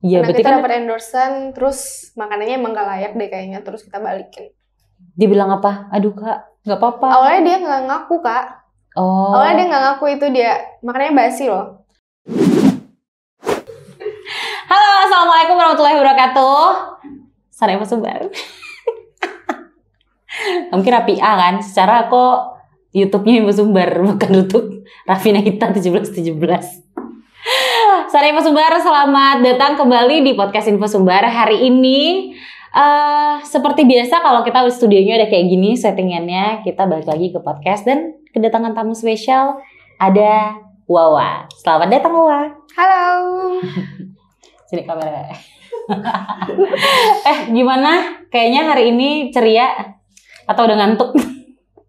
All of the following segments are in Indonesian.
Iya, Karena berarti kita kan dapat endorsean, terus makanannya emang gak layak deh kayaknya, terus kita balikin. dia bilang apa? Aduh kak, nggak apa-apa. Awalnya dia nggak ngaku kak. Oh. Awalnya dia nggak ngaku itu dia makanannya basi loh. Halo, assalamualaikum warahmatullahi wabarakatuh. Sarai Sumbar. Mungkin Rapi A kan? Secara kok YouTube-nya Info Sumbar, bukan YouTube Rafina Hita 1717. Sarai Sumbar, selamat datang kembali di podcast Info Sumbar. Hari ini seperti biasa kalau kita studionya udah kayak gini settingannya, kita balik lagi ke podcast dan kedatangan tamu spesial ada Wawa. Selamat datang Wawa. Halo. Sini kamera. Gimana? Kayaknya hari ini ceria atau udah ngantuk?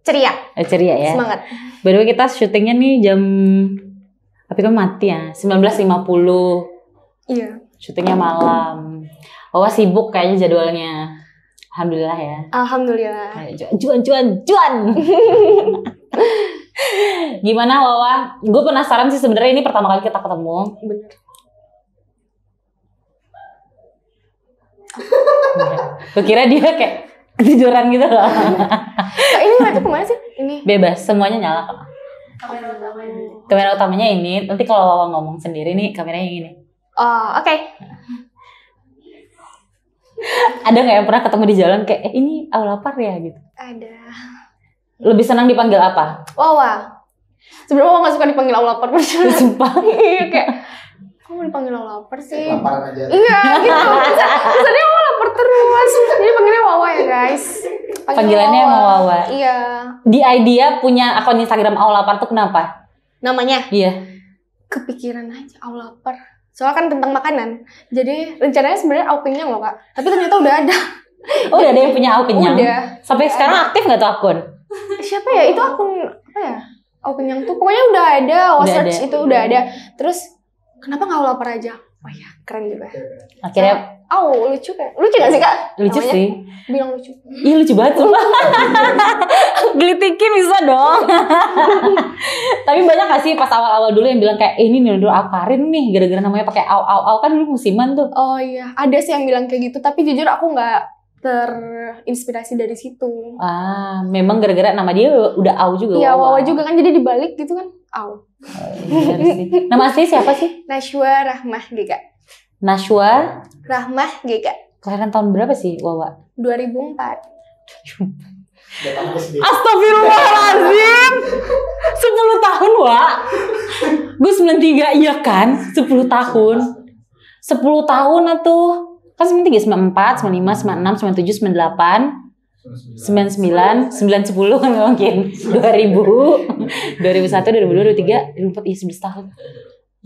Ceria. Ceria ya. Semangat. Baru kita syutingnya nih jam tapi kan mati ya 19.50. Iya. Syutingnya malam. Wawa sibuk kayaknya jadwalnya. Alhamdulillah ya. Alhamdulillah. Cuan. Gimana Wawa? Gue penasaran sih sebenarnya ini pertama kali kita ketemu. Bener. Gue kira dia kayak tiduran gitu loh. Kak, ini mereka kemana sih? Ini. Bebas, semuanya nyala kok. Kamera utamanya ini. Nanti kalau Wawa ngomong sendiri nih kameranya yang ini. Oh, oke. Ada nggak yang pernah ketemu di jalan kayak ini lapar ya gitu? Ada. Lebih senang dipanggil apa? Wawa. Sebenarnya Wawa nggak suka dipanggil lapar padahal. Sumpah. Iya kayak kamu dipanggil lapar sih. Laparan aja. Iya gitu. Misalnya Wawa lapar terus. Jadi panggilnya Wawa ya guys. Panggilannya emang Wawa. Iya. Di idea punya akun Instagram Lapar tuh kenapa? Namanya Iya. kepikiran aja lapar. Soalnya kan tentang makanan. Jadi rencananya sebenarnya Aupinyang loh kak. Tapi ternyata udah ada. Oh, udah ada yang punya Aupinyang. Udah. Sampai Udah sekarang ada. aktif nggak tuh akun? Siapa ya? Itu akun apa ya? Aupinyang tuh pokoknya udah ada. Udah Search ada. itu udah ada. Terus kenapa nggak lapar aja? Oh ya keren juga. Akhirnya Lucu kan? Lucu gak sih kak? lucu Namanya? sih. Bilang lucu. Ih lucu banget sumpah. Gelitikin bisa dong. Tapi banyak gak sih pas awal-awal dulu yang bilang kayak ini nih dulu Karin nih gara-gara namanya pakai au kan dulu musiman tuh. Oh iya, ada sih yang bilang kayak gitu. Tapi jujur aku nggak terinspirasi dari situ. Memang gara-gara nama dia udah au juga. Iya, Wawa juga kan jadi dibalik gitu kan. Au. Bener sih. Nama asli siapa sih? Nashwa Rahmah Gega. Nashwa. Rahmah Gega. Kelahiran tahun berapa sih Wawa? 2004. Udah tamu sendiri. Astagfirullahaladzim. 10 tahun Wak. Gue 93 iya kan 10 tahun 10 tahun atuh. Kan 93, 94, 95, 96, 97, 98 99, 910 kan mungkin 2000 2001, 2002, 2003, 2004, iya 11 tahun.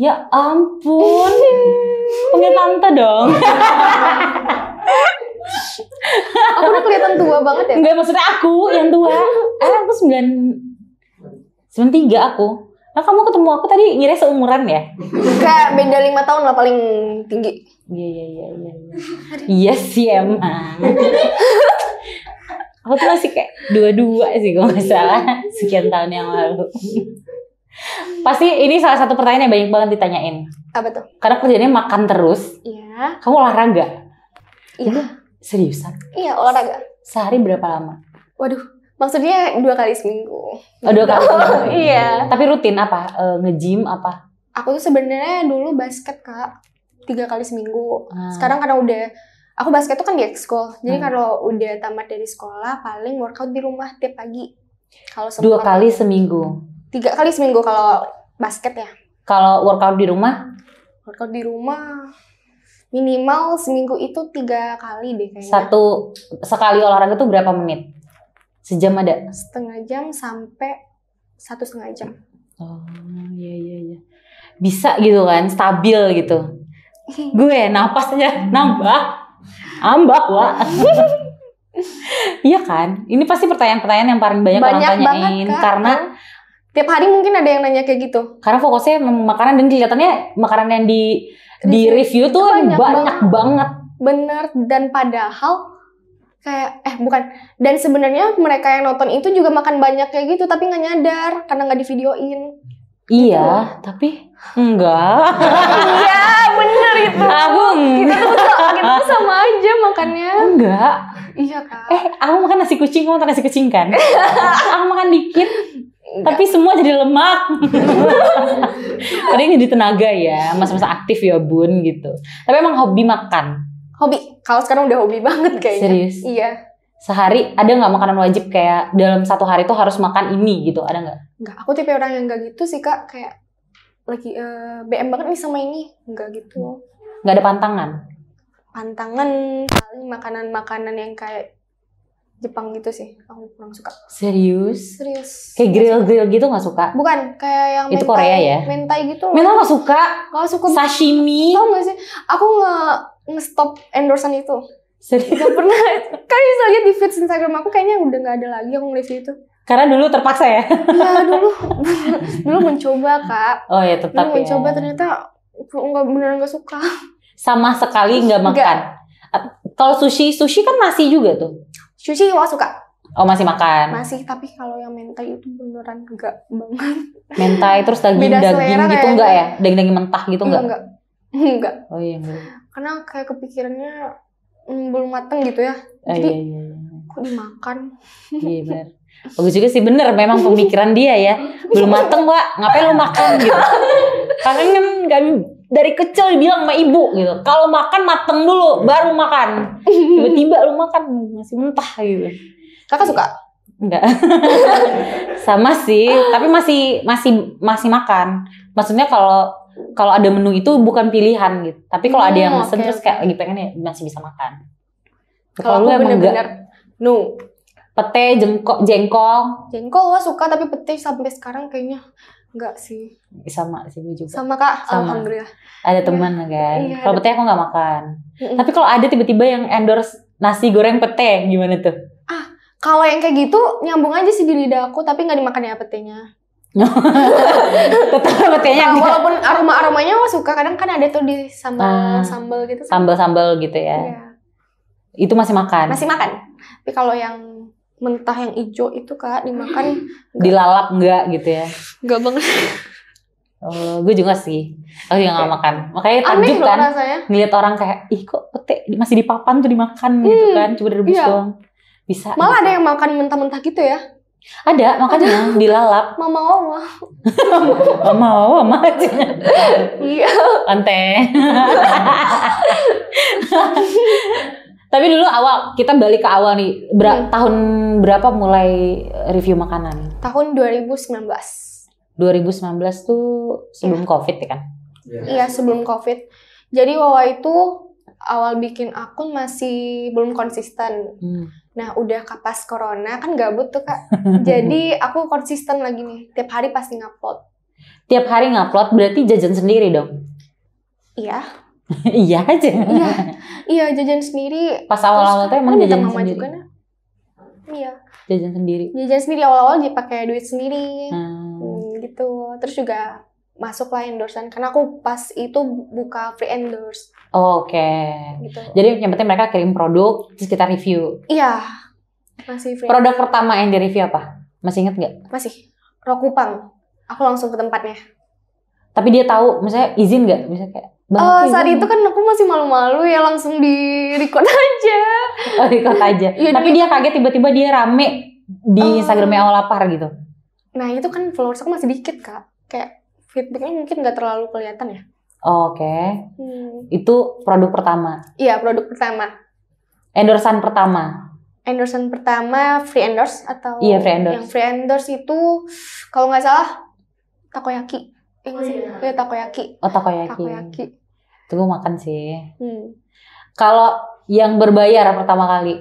Ya ampun. Panggil tante dong. Aku udah kelihatan tua banget ya. Enggak, maksudnya aku yang tua. Aku 93 aku. Nah kamu ketemu aku tadi ngira seumuran ya? Kayak beda 5 tahun lah paling tinggi. Iya. Iya sih emang. Aku tuh masih kayak 22 sih kalau nggak salah. Sekian tahun yang lalu. Pasti ini salah satu pertanyaan yang banyak banget ditanyain. Apa tuh? Karena kerjanya makan terus. Iya. Kamu olahraga? Iya. Seriusan? Iya, olahraga. Sehari berapa lama? Waduh, maksudnya 2 kali seminggu. Oh, 2 kali seminggu. Iya. Tapi rutin apa? Nge-gym apa? Aku tuh sebenarnya dulu basket kak 3 kali seminggu. Ah. Sekarang karena udah aku basket tuh kan di ekskul. Jadi kalau udah tamat dari sekolah paling workout di rumah tiap pagi. Kalau 2 kali seminggu. 3 kali seminggu kalau basket ya. Kalau workout di rumah? Workout di rumah minimal seminggu itu 3 kali deh kayaknya. Sekali olahraga tuh berapa menit? Sejam ada? Setengah jam sampai 1,5 jam. Oh iya. Bisa gitu kan, stabil gitu. Gue napas aja nambah Wak. Iya kan? Ini pasti pertanyaan-pertanyaan yang paling banyak orang tanyain banget, Kak. karena Tiap hari mungkin ada yang nanya kayak gitu. karena fokusnya makanan dan kelihatannya makanan yang di review tuh banyak banget. Bener, dan padahal kayak bukan. Dan sebenarnya mereka yang nonton itu juga makan banyak kayak gitu tapi nggak nyadar karena nggak divideoin. Iya, tapi Enggak. Iya, bener itu. Aku Kita tuh sama aja makannya. enggak. Iya, Kak. Aku makan nasi kucing, kamu makan nasi kucing kan? Aku makan dikit, Enggak. tapi semua jadi lemak. Tadi jadi tenaga ya, masa-masa aktif ya bun gitu. Tapi emang hobi makan. Hobi. Kalau sekarang udah hobi banget kayaknya. Serius? Iya. Sehari ada nggak makanan wajib kayak dalam satu hari tuh harus makan ini gitu? Ada nggak? Enggak, aku tipe orang yang enggak gitu sih, Kak. Kayak lagi BM banget nih sama ini. Enggak gitu. Nggak ada pantangan? Pantangan paling makanan-makanan yang kayak Jepang gitu sih. Aku kurang suka. Serius? Serius. Kayak grill gitu nggak suka? Bukan, kayak yang Itu Korea ya? Mentai gitu. Mela nggak suka? Gak suka. Sashimi? Tau gak sih? Aku nge-stop endorsean itu. Serius? Gak pernah. Kalian bisa lihat di feed Instagram aku kayaknya udah gak ada lagi aku nge-review itu. Karena dulu terpaksa ya? Iya dulu mencoba, Kak. Oh ya tetap Dulu ya. mencoba ternyata beneran gak suka. Sama sekali nggak makan. Kalau sushi kan nasi juga tuh. Sushi aku suka. Oh masih makan. Masih, tapi kalau yang mentai itu beneran gak banget. Mentai terus Beda daging selera gitu kayaknya. enggak ya? Daging mentah gitu enggak? Enggak. Oh iya enggak. Karena kayak kepikirannya belum mateng gitu ya. Oh, Jadi iya. kok dimakan. Iya benar. Bagus juga sih bener memang pemikiran dia ya. Belum mateng Wak, ngapain lu makan gitu. Karena kan dari kecil dibilang sama ibu gitu. Kalau makan mateng dulu baru makan. Tiba-tiba lu makan masih mentah gitu. Kakak suka? Enggak. Sama sih, tapi masih makan. Maksudnya kalau ada menu itu bukan pilihan gitu. Tapi kalau ada yang mesen terus kayak lagi pengen ya masih bisa makan. Kalau aku bener-bener no. Pete, jengkol. Jengkol gua suka, tapi pete sampai sekarang kayaknya enggak sih. Sama sih gue juga. Sama, Kak. Sama. Alhamdulillah. Ada teman kan. Iya, Kalau pete aku nggak makan. Tapi kalau ada tiba-tiba yang endorse nasi goreng pete, gimana tuh? Kalau yang kayak gitu nyambung aja sih di lidah aku, tapi nggak dimakan ya petenya. Tetap petenya Nah, enggak. walaupun aromanya aku suka, kadang kan ada tuh di sambal gitu. Sambal-sambal gitu ya. Iya. Itu masih makan. Masih makan. Tapi kalau yang mentah yang hijau itu, Kak, dimakan Dilalap enggak gitu ya. enggak banget. Oh, gue juga sih. Aku juga nggak makan. Makanya Aneh takjub loh kan. rasanya. Ngeliat orang kayak, ih kok pete masih di papan tuh dimakan gitu kan. Coba direbus Iya. doang. Bisa. Malah gitu. ada yang makan mentah-mentah gitu ya. Ada, makanya dilalap. Mama. Mama aja. Iya. Ante. Tapi dulu kita balik ke awal nih. Tahun berapa mulai review makanan? Tahun 2019. 2019 tuh sebelum Covid ya kan? Iya, sebelum Covid. Jadi waktu itu awal bikin akun masih belum konsisten. Nah, udah pas corona kan gabut tuh, Kak. Jadi aku konsisten lagi nih, tiap hari pasti ngupload. Tiap hari ngupload berarti jajan sendiri dong? Iya. Iya aja. Iya, jajan sendiri. Pas awal-awal tuh emang jajan mama sendiri? juga nah. Iya. Jajan sendiri? Jajan sendiri, awal-awal dipakai duit sendiri. Gitu. Terus juga masuk lah endorsean, karena aku pas itu buka free endorse. Oh, oke. Gitu. Jadi yang penting mereka kirim produk, terus kita review. Iya. Masih free. Produk pertama yang di-review apa? Masih inget nggak? Masih. Rokupang. Aku langsung ke tempatnya. Tapi dia tahu, misalnya izin nggak? Misalnya kayak, saat itu kan aku masih malu-malu ya, langsung di-record aja. Oh, record aja. Iya, tapi dia kaget tiba-tiba dia rame di Instagramnya Awal Lapar gitu. Nah, itu kan followers aku masih dikit, Kak. Kayak feedbacknya mungkin nggak terlalu kelihatan ya. Oh, oke. Itu produk pertama. Iya, produk pertama. Endorsean pertama. Endorsean pertama free endorse atau Iya, free endorse. Yang free endorse itu kalau nggak salah takoyaki. Iya, takoyaki. Oh, takoyaki. Takoyaki. Itu gue makan sih. Kalau yang berbayar pertama kali?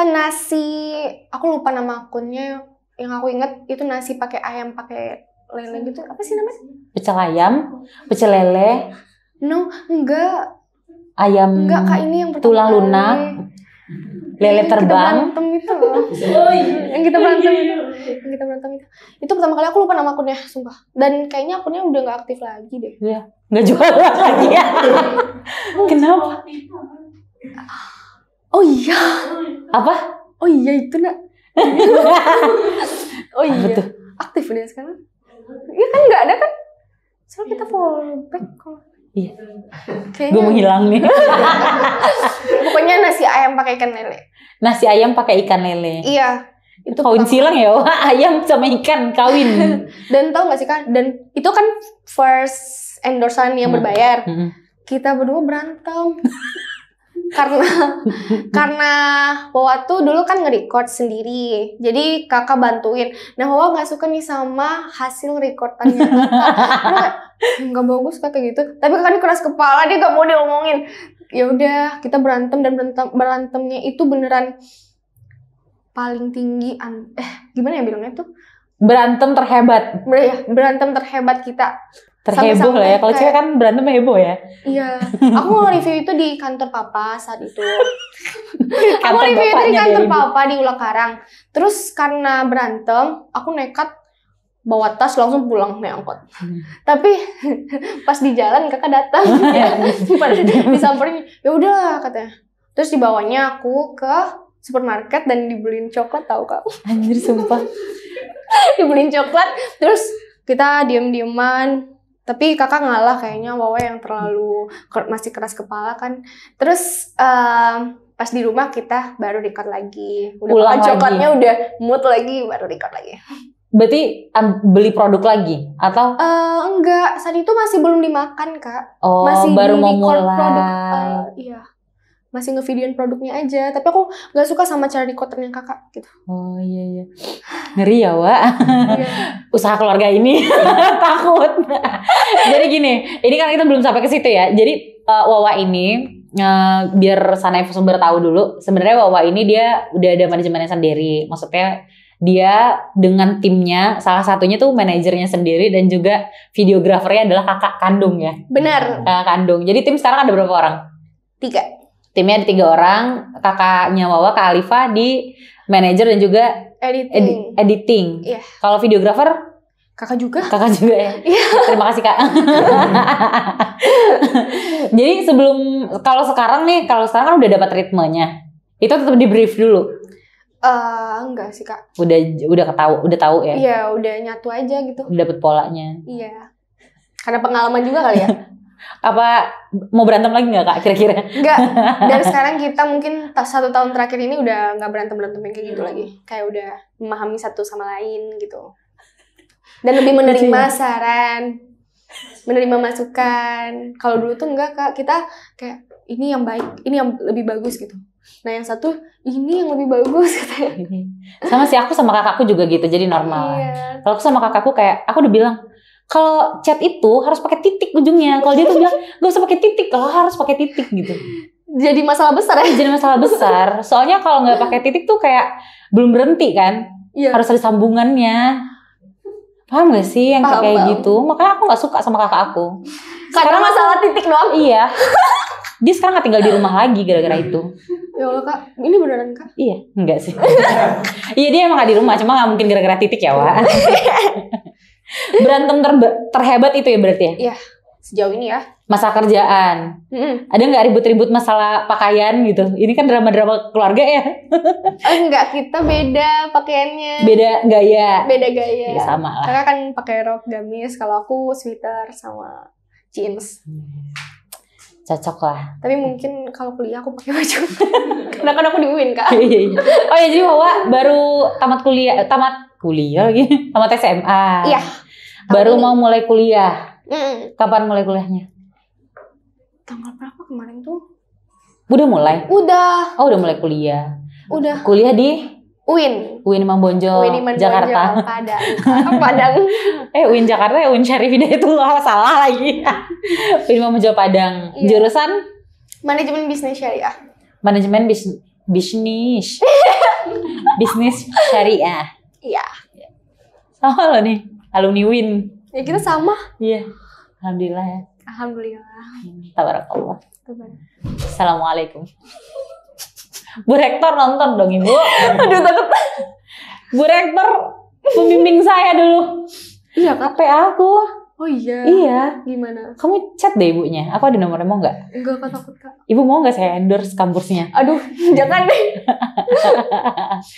Nasi, aku lupa nama akunnya. Yang aku inget itu nasi pakai ayam pakai lele gitu. Apa sih namanya? Pecel ayam, pecel lele. No, enggak. Ayam. Enggak, Kak, ini yang pertama tulang lunak. Lele terbang. Yang kita berantem itu. Itu pertama kali aku lupa nama akunnya, sumpah. Dan kayaknya akunnya udah nggak aktif lagi deh. Iya, nggak jual lagi ya. Kenapa? Oh iya. Apa? Oh iya itu nak. Oh iya. Apa tuh? Aktif dia sekarang. Iya kan nggak ada kan? Soalnya kita fallback kalau. Iya. Kayaknya. Gue menghilang nih. Pokoknya nasi ayam pakai ikan lele. Nasi ayam pakai ikan lele. Iya. Itu Kawin silang ya, wah, ayam sama ikan kawin. Dan tau gak sih Kak? Dan itu kan first endorsement yang berbayar. Kita berdua berantem. karena Wawa tuh dulu kan nge-record sendiri, jadi kakak bantuin. Nah Wawa nggak suka nih sama hasil recordannya kakak, nggak bagus kata gitu. Tapi kakak ini keras kepala, dia nggak mau diomongin. Ya udah kita berantem dan berantemnya itu beneran paling tinggi. Gimana ya bilangnya tuh? Berantem terhebat. Berantem terhebat kita. Terheboh lah ya, kalau cewek kan berantem heboh ya. Iya, aku mau review itu di kantor papa saat itu. Aku review itu di kantor papa di Ula Karang. Terus karena berantem, aku nekat bawa tas langsung pulang naik angkot. Tapi pas di jalan kakak datang, disamperin, ya udah katanya. Terus dibawanya aku ke supermarket dan dibeliin coklat, tahu kak? Anjir sumpah. Dibeliin coklat, terus kita diem-dieman. Tapi kakak ngalah kayaknya, Wawa yang terlalu masih keras kepala kan. Terus pas di rumah kita baru record lagi. Udah makan coklatnya udah mood lagi, baru record lagi. Berarti beli produk lagi? Atau? Enggak, saat itu masih belum dimakan kak. Oh, masih baru mau mulai. Produk, iya. Masih ngevideoin produknya aja, tapi aku nggak suka sama cara recordernya kakak gitu. Oh iya. Ngeri ya, Wak. Iya. Usaha keluarga ini takut. Jadi gini, ini kan kita belum sampai ke situ ya. Jadi Wawa ini biar Sanai Sumber tahu dulu, sebenarnya Wawa ini dia udah ada manajemennya sendiri. Maksudnya dia dengan timnya, salah satunya tuh manajernya sendiri dan juga videografernya adalah kakak kandung ya. Benar. Kakak kandung. Jadi tim sekarang ada berapa orang? 3. Timnya ada 3 orang, kakaknya Wawa, Kak Alifa di manajer dan juga editing. Iya. Kalau videografer? Kakak juga ya. Terima kasih Kak. Jadi kalau sekarang kan udah dapat ritmenya, itu tetap di brief dulu. Enggak sih Kak. Udah tahu ya. Iya, udah nyatu aja gitu. Udah dapet polanya. Iya. Karena pengalaman juga kali ya. Apa mau berantem lagi nggak Kak kira-kira? Enggak. Dan sekarang kita mungkin 1 tahun terakhir ini udah nggak berantem yang kayak gitu lagi. Kayak udah memahami satu sama lain gitu. Dan lebih menerima saran, menerima masukan. Kalau dulu tuh enggak Kak, kita kayak ini yang baik, ini yang lebih bagus gitu. Nah yang satu ini yang lebih bagus katanya. Sama sih, aku sama kakakku juga gitu, jadi normal. Iya. Kalau aku sama kakakku kayak aku udah bilang, kalau chat itu harus pakai titik ujungnya. Kalau dia tuh bilang gak usah pakai titik, kalau harus pakai titik gitu. Jadi masalah besar ya? Jadi masalah besar. Soalnya kalau nggak pakai titik tuh kayak belum berhenti kan? Iya. Harus ada sambungannya. Paham gak sih yang kayak gitu? Makanya aku nggak suka sama kakak aku. Karena masalah titik doang. Iya. Dia sekarang nggak tinggal di rumah lagi gara-gara itu. Ya Allah Kak, ini beneran Kak? Iya, enggak sih. Iya dia emang nggak di rumah, cuma nggak mungkin gara-gara titik ya Wak. Berantem terhebat itu ya berarti ya? Iya, sejauh ini ya. Masalah kerjaan. Ada nggak ribut-ribut masalah pakaian gitu? Ini kan drama-drama keluarga ya? Enggak, kita beda pakaiannya. Beda gaya. Ya, sama lah. Kakak kan pakai rok gamis, kalau aku sweater sama jeans. Cocok lah. Tapi mungkin kalau kuliah aku pakai baju. Karena kan aku di UIN Kak. Oh ya, jadi Wawa baru tamat kuliah lagi. Tamat SMA. Iya. Baru mau mulai kuliah. Kapan mulai kuliahnya? Tanggal berapa kemarin tuh? Udah mulai? Udah. Oh, udah mulai kuliah. Udah. Kuliah di UIN. UIN Imam Bonjol, Jakarta. Padang. UIN Jakarta ya UIN Syarif Hidayatullah, salah lagi. UIN Imam Bonjol Padang. Iya. Jurusan? Manajemen Bisnis Syariah. Manajemen bisnis. Bisnis Syariah. Iya. Sama lo nih, alumni UIN. Ya kita sama. Iya. Alhamdulillah ya. Alhamdulillah. Tabarakallah. Assalamualaikum. Bu Rektor nonton dong Ibu. Aduh takut. Bu Rektor pembimbing saya dulu. Iya Kak. PA aku. Oh iya. Iya. Gimana? Kamu chat deh ibunya. Aku ada nomornya, mau nggak? Enggak, Kak, takut, Kak. Ibu mau nggak saya endorse kampusnya? Aduh, jangan deh.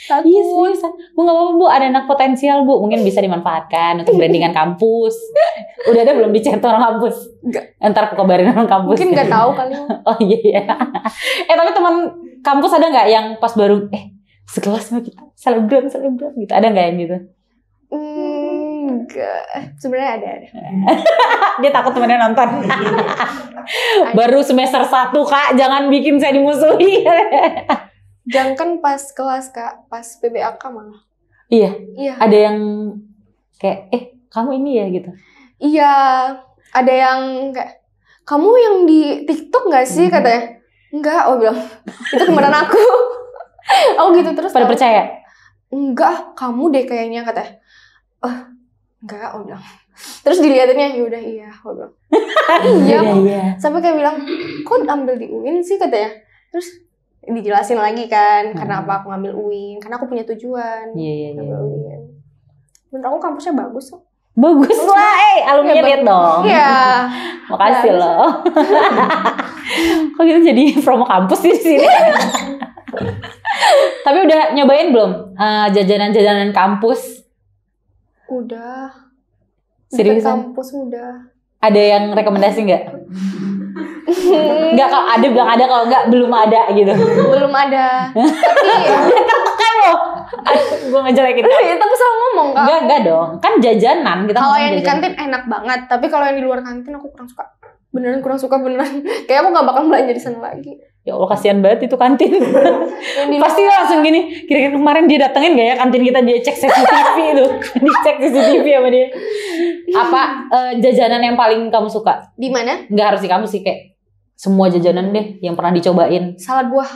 Takut. Iya seriusan. Bu nggak apa-apa Bu, ada anak potensial Bu. Mungkin bisa dimanfaatkan untuk brandingan kampus. Udah ada belum dicet orang kampus? Enggak. Ntar aku kabarin orang kampus. Mungkin nggak tahu kali. Oh iya. Tapi teman kampus ada nggak yang pas baru sekelas sama kita selebgram gitu? Ada nggak yang gitu? Enggak. Sebenarnya ada. Dia takut temennya nonton. Baru semester 1 Kak, jangan bikin saya dimusuhi. Jangan kan pas kelas, Kak, pas PBAK malah. Iya. Iya. Ada yang kayak kamu ini ya gitu. Iya, ada yang kayak kamu yang di TikTok nggak sih katanya? Enggak, oh bilang itu temenan aku. Aku gitu terus. Pada percaya? Enggak, kamu deh kayaknya katanya. Enggak, oh bilang. Terus dilihatinnya, yaudah iya, oh bilang. Iya. Sampai kayak bilang, kok ambil di UIN sih katanya. Terus dijelasin lagi kan, karena apa aku ngambil UIN, karena aku punya tujuan. Iya. UIN. Menurut aku kampusnya bagus kok. Bagus lah, alumni lihat dong. Iya. Makasih loh. Kok gitu jadi promo kampus di sini? Tapi udah nyobain belum jajanan-jajanan kampus? Udah. Seriusan? Kampus udah. Ada yang rekomendasi nggak? Nggak, kalau ada bilang ada, kalau nggak belum ada gitu. Belum ada. Tapi tertekan loh. Gue ngejelekin. itu aku selalu ngomong Kak. Enggak dong. Kan jajanan kita. Kalau yang di kantin enak banget, tapi kalau yang di luar kantin aku kurang suka. Beneran kurang suka beneran. Kayak aku nggak bakal belanja di sana lagi. Ya Allah, kasihan banget itu kantin. Pasti langsung gini, kira-kira kemarin dia datengin gak ya kantin kita, dia cek CCTV itu. Dicek CCTV sama dia. Apa jajanan yang paling kamu suka? Di mana? Nggak harus di kamu sih, kayak semua jajanan deh yang pernah dicobain. Salad buah.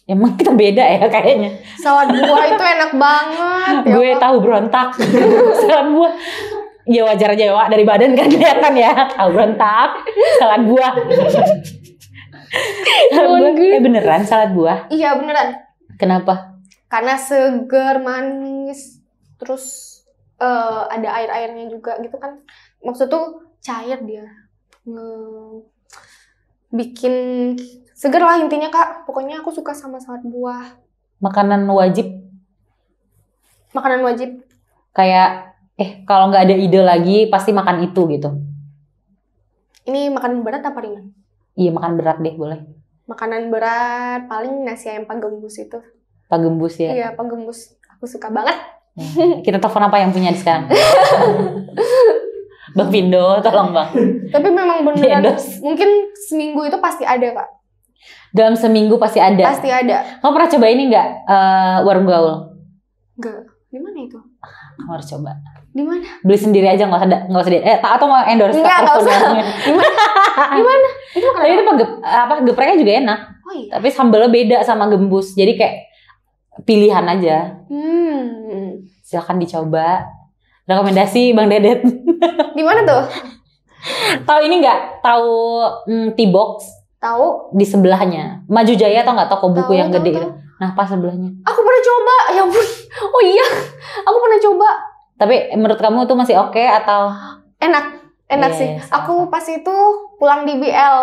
Emang kita beda ya kayaknya. Salad buah itu enak banget. Gue tahu berontak. Salad buah. Ya wajar aja Wak, dari badan kan kelihatan ya. Tahu berontak. Salad buah. Beneran salad buah? Iya beneran. Kenapa? Karena seger, manis, terus ada air-airnya juga gitu kan. Maksud tuh cair dia. Bikin seger lah intinya Kak. Pokoknya aku suka sama salad buah. Makanan wajib? Makanan wajib. Kayak kalau nggak ada ide lagi pasti makan itu gitu. Ini makanan berat apa ringan? Iya, makan berat deh boleh. Makanan berat paling nasi ayam Pak Gembus itu. Pak Gembus ya? Iya, Pak Gembus. Aku suka banget. Kita telepon apa yang punya di sekarang? Bang Pindo, tolong Bang. Tapi memang beneran mungkin seminggu itu pasti ada Kak. Dalam seminggu pasti ada? Pasti ada. Kamu pernah coba ini nggak? Warung gaul? Enggak. Di mana itu? Kamu harus coba. Di mana? Beli sendiri aja, nggak usah atau mau endorse? Nggak usah. Di mana? Itu tapi itu gepreknya juga enak. Oh iya. Tapi sambelnya beda sama gembus. Jadi kayak pilihan aja. Silakan dicoba. Rekomendasi Bang Dedet. Di mana tuh? Tahu ini nggak? Tahu T-Box? Tahu. Di sebelahnya. Maju Jaya atau nggak, toko buku yang gede itu? Nah, pas sebelahnya. Aku pernah coba. Ya ampun. Oh iya. Aku pernah coba. Tapi menurut kamu tuh masih oke atau? Enak sih. Aku pas itu pulang di BL.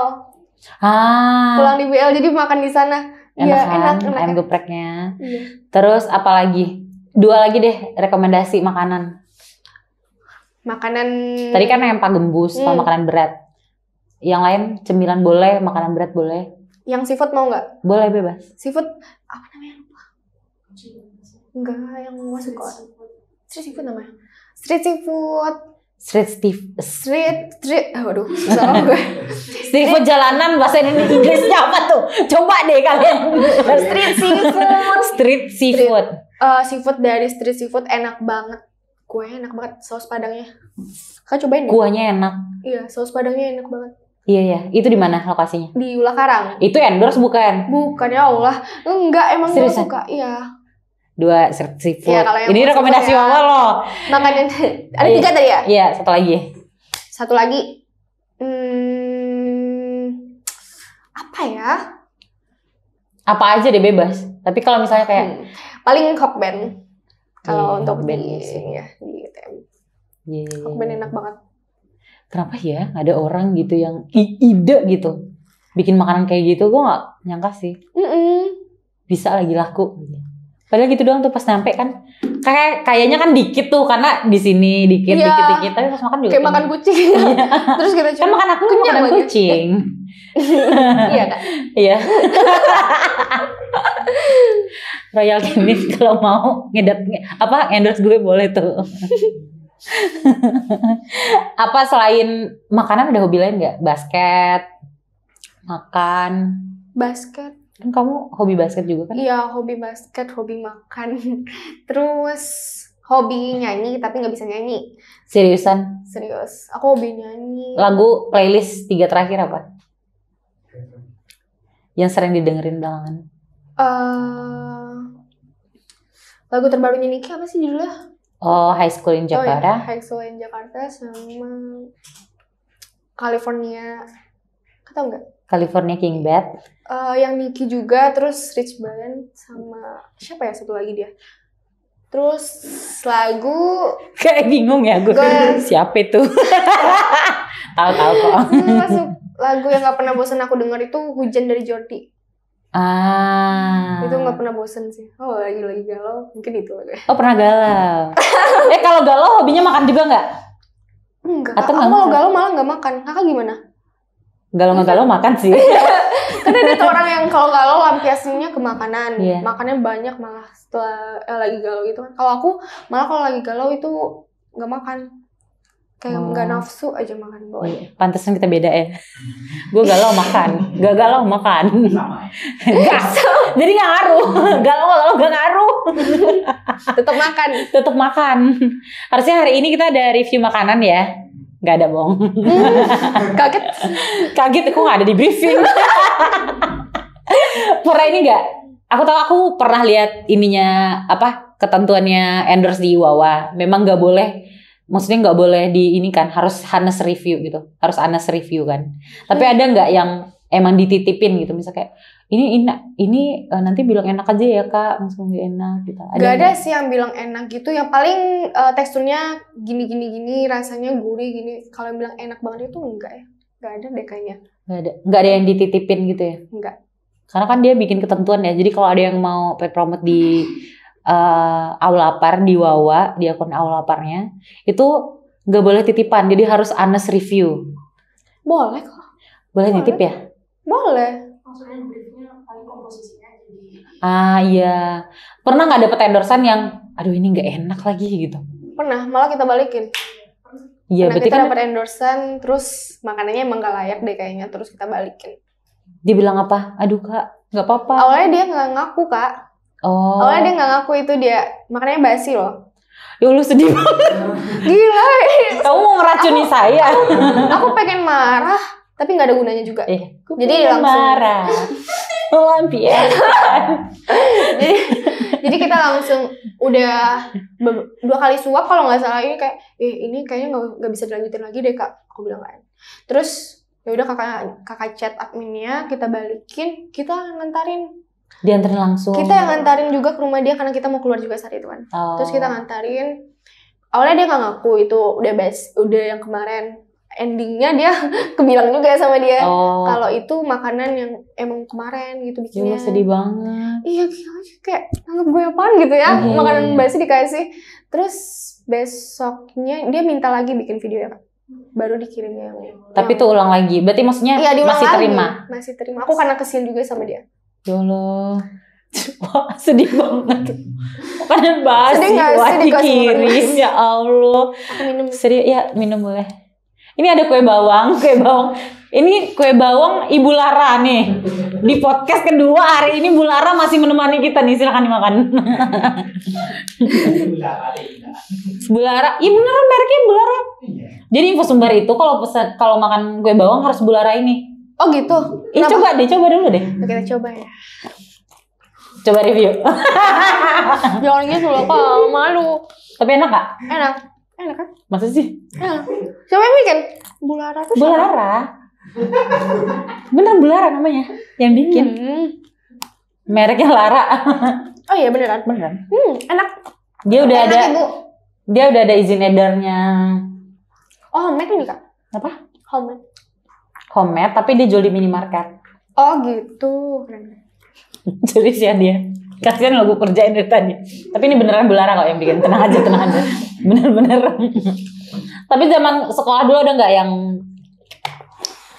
Pulang di BL jadi makan di sana. Enak. Ayam gepreknya. Iya. Terus apa lagi? 2 lagi deh rekomendasi makanan. Makanan. Tadi kan yang Pak Gembus, makanan berat. Yang lain cemilan boleh, makanan berat boleh. Yang seafood mau nggak? Boleh, bebas. Seafood apa namanya lupa? Enggak, yang masuk ke street seafood namanya. Street seafood. Waduh, susah gue. Street food jalanan, bahasa Inggrisnya apa tuh? Coba deh kalian. Street seafood. Street seafood. Seafood dari street seafood enak banget. Kuahnya enak banget, saus padangnya. Kak cobain deh. Kuahnya enak. Iya, saus padangnya enak banget. Iya. Itu di mana lokasinya? Di Ula Karang. Itu endorse bukan? Bukan, ya Allah. Enggak, emang gue suka. Iya. 2 seafood. Ya, ini rekomendasi Mama loh. Makanan ada 3 tadi ya? Iya, satu lagi. Apa ya? Apa aja deh bebas. Tapi kalau misalnya kayak paling Hokben. Kalau untuk Hokben di UTM. Kokben enak banget. Kenapa ya ada orang gitu yang ide gitu bikin makanan kayak gitu, gue nggak nyangka sih bisa lagi laku. Padahal gitu doang tuh pas nyampe kan kayaknya kan dikit tuh karena di sini dikit tapi pas makan juga kayak makan kucing. Terus kita kan makan aku makanan kucing. Iya kan? Iya. Royal Canin kalau mau endorse gue boleh tuh. Apa selain makanan ada hobi lain nggak? Basket, makan. Basket. Kan kamu hobi basket juga kan? Iya, hobi basket, hobi makan. Terus hobi nyanyi tapi nggak bisa nyanyi. Seriusan? Serius. Aku hobi nyanyi. Lagu playlist 3 terakhir apa? Yang sering didengerin belakangan? Lagu terbarunya Niki apa sih judulnya? Oh, High School in Jakarta. Oh, ya. High School in Jakarta sama California. Tahu nggak? California King Bad. Yang Niki juga, terus Rich Brian sama siapa ya satu lagi dia. Terus lagu kayak bingung ya gue. Siapa itu? Tahu kok. Masuk lagu yang nggak pernah bosan aku denger itu Hujan dari Jordi. Itu nggak pernah bosan sih. Oh lagi galau mungkin itu lagu. Oh pernah galau. Kalau galau hobinya makan juga nggak? Enggak. Atau kalau galau malah nggak makan. Kakak gimana? Galau nggak galau makan sih. Kan ada tuh orang yang kalau galau lampiasinnya ke makanan. Makannya banyak malah setelah lagi galau gitu kan. Kalau aku malah kalau lagi galau itu nggak makan. Kayak nggak nafsu aja makan bawahnya. Pantesan kita beda ya. Gue galau makan, gak galau makan. Jadi nggak ngaruh. Galau gak ngaruh. Tetap makan. Harusnya hari ini kita ada review makanan ya. Gak ada bohong. Kaget aku gak ada di briefing. Pernah ini gak? Aku tahu aku pernah lihat ininya ketentuannya endorse di Wawa. Memang gak boleh. Maksudnya nggak boleh di ini kan, harus honest review gitu, harus honest review kan. Tapi ada nggak yang emang dititipin gitu, misalnya kayak ini nanti bilang enak aja ya kak, langsung nggak enak gitu. Gak ada sih yang bilang enak gitu, yang paling teksturnya gini, rasanya gurih gini. Kalau yang bilang enak banget itu enggak ya, nggak ada deh kayaknya. Nggak ada yang dititipin gitu ya? Enggak. Karena kan dia bikin ketentuan ya, jadi kalau ada yang mau paid promote di Aulapar di Wawa, di akun Aulaparnya itu nggak boleh titipan, jadi harus honest review. Boleh kok. Boleh nitip ya? Boleh. Maksudnya briefnya paling komposisinya jadi. Iya. Pernah nggak dapet endorsan yang, aduh ini nggak enak lagi gitu? Pernah, malah kita balikin. Iya, berarti kita kan dapat endorsan, terus makanannya emang gak layak deh kayaknya, terus kita balikin. Dia bilang apa? Aduh kak, nggak apa-apa. Awalnya dia nggak ngaku kak. Oh. Awalnya dia nggak ngaku itu dia makanannya basi loh. Ya lu sedih banget. Gila. Kamu mau ngeracuni saya. Aku pengen marah, tapi nggak ada gunanya juga. Jadi langsung marah. jadi kita langsung udah 2 kali suap kalau nggak salah, ini kayak ini kayaknya nggak bisa dilanjutin lagi deh kak. Aku bilang kan. Terus ya udah kakak chat adminnya, kita balikin, kita ngantarin. Diantarin langsung. Kita yang ngantarin juga ke rumah dia karena kita mau keluar juga saat itu kan. Terus kita ngantarin. Awalnya dia nggak ngaku itu udah yang kemarin. Endingnya dia kebilang juga sama dia kalau itu makanan yang emang kemarin gitu bikinnya. Iya sedih banget. Iya kayak anggap gue apaan gitu ya. Makanan basi dikasih. Terus besoknya dia minta lagi bikin video ya kan. Baru dikirimnya tapi tuh ulang lagi. Berarti maksudnya masih terima. Masih terima. Aku karena kesian juga sama dia. Ya Allah. Wah, sedih banget. Makanan basi buat dikirim. Ya Allah. Aku minum. Sedih ya, minum boleh. Ini ada kue bawang. Ini kue bawang Ibu Lara nih. Di podcast kedua hari ini Bu Lara masih menemani kita nih, silakan dimakan. Bu Lara, iya beneran mereknya Bu Lara. Jadi info sumber itu kalau makan kue bawang harus Bu Lara ini. Oh gitu. Coba dulu deh. Kita coba ya. Coba review. Jangan gitu loh, Kak. Malu. Tapi enak gak? Enak kan? Masa sih? Enak. Siapa yang bikin? Bu Lara tuh Bu Lara. Bener Bu Lara namanya yang bikin. Mereknya Lara. Oh iya beneran. Beneran. Enak. Dia udah enak, ada. Ibu. Dia udah ada izin edarnya. Oh, homemade ini Kak? Apa? Homemade. Homemade, tapi dia jual di minimarket. Oh gitu. Keren. Jadi sih dia. Kasian lo gue kerjain dari tadi. Tapi ini beneran Bulara kok yang bikin. Tenang aja. Bener-bener. Tapi zaman sekolah dulu ada nggak yang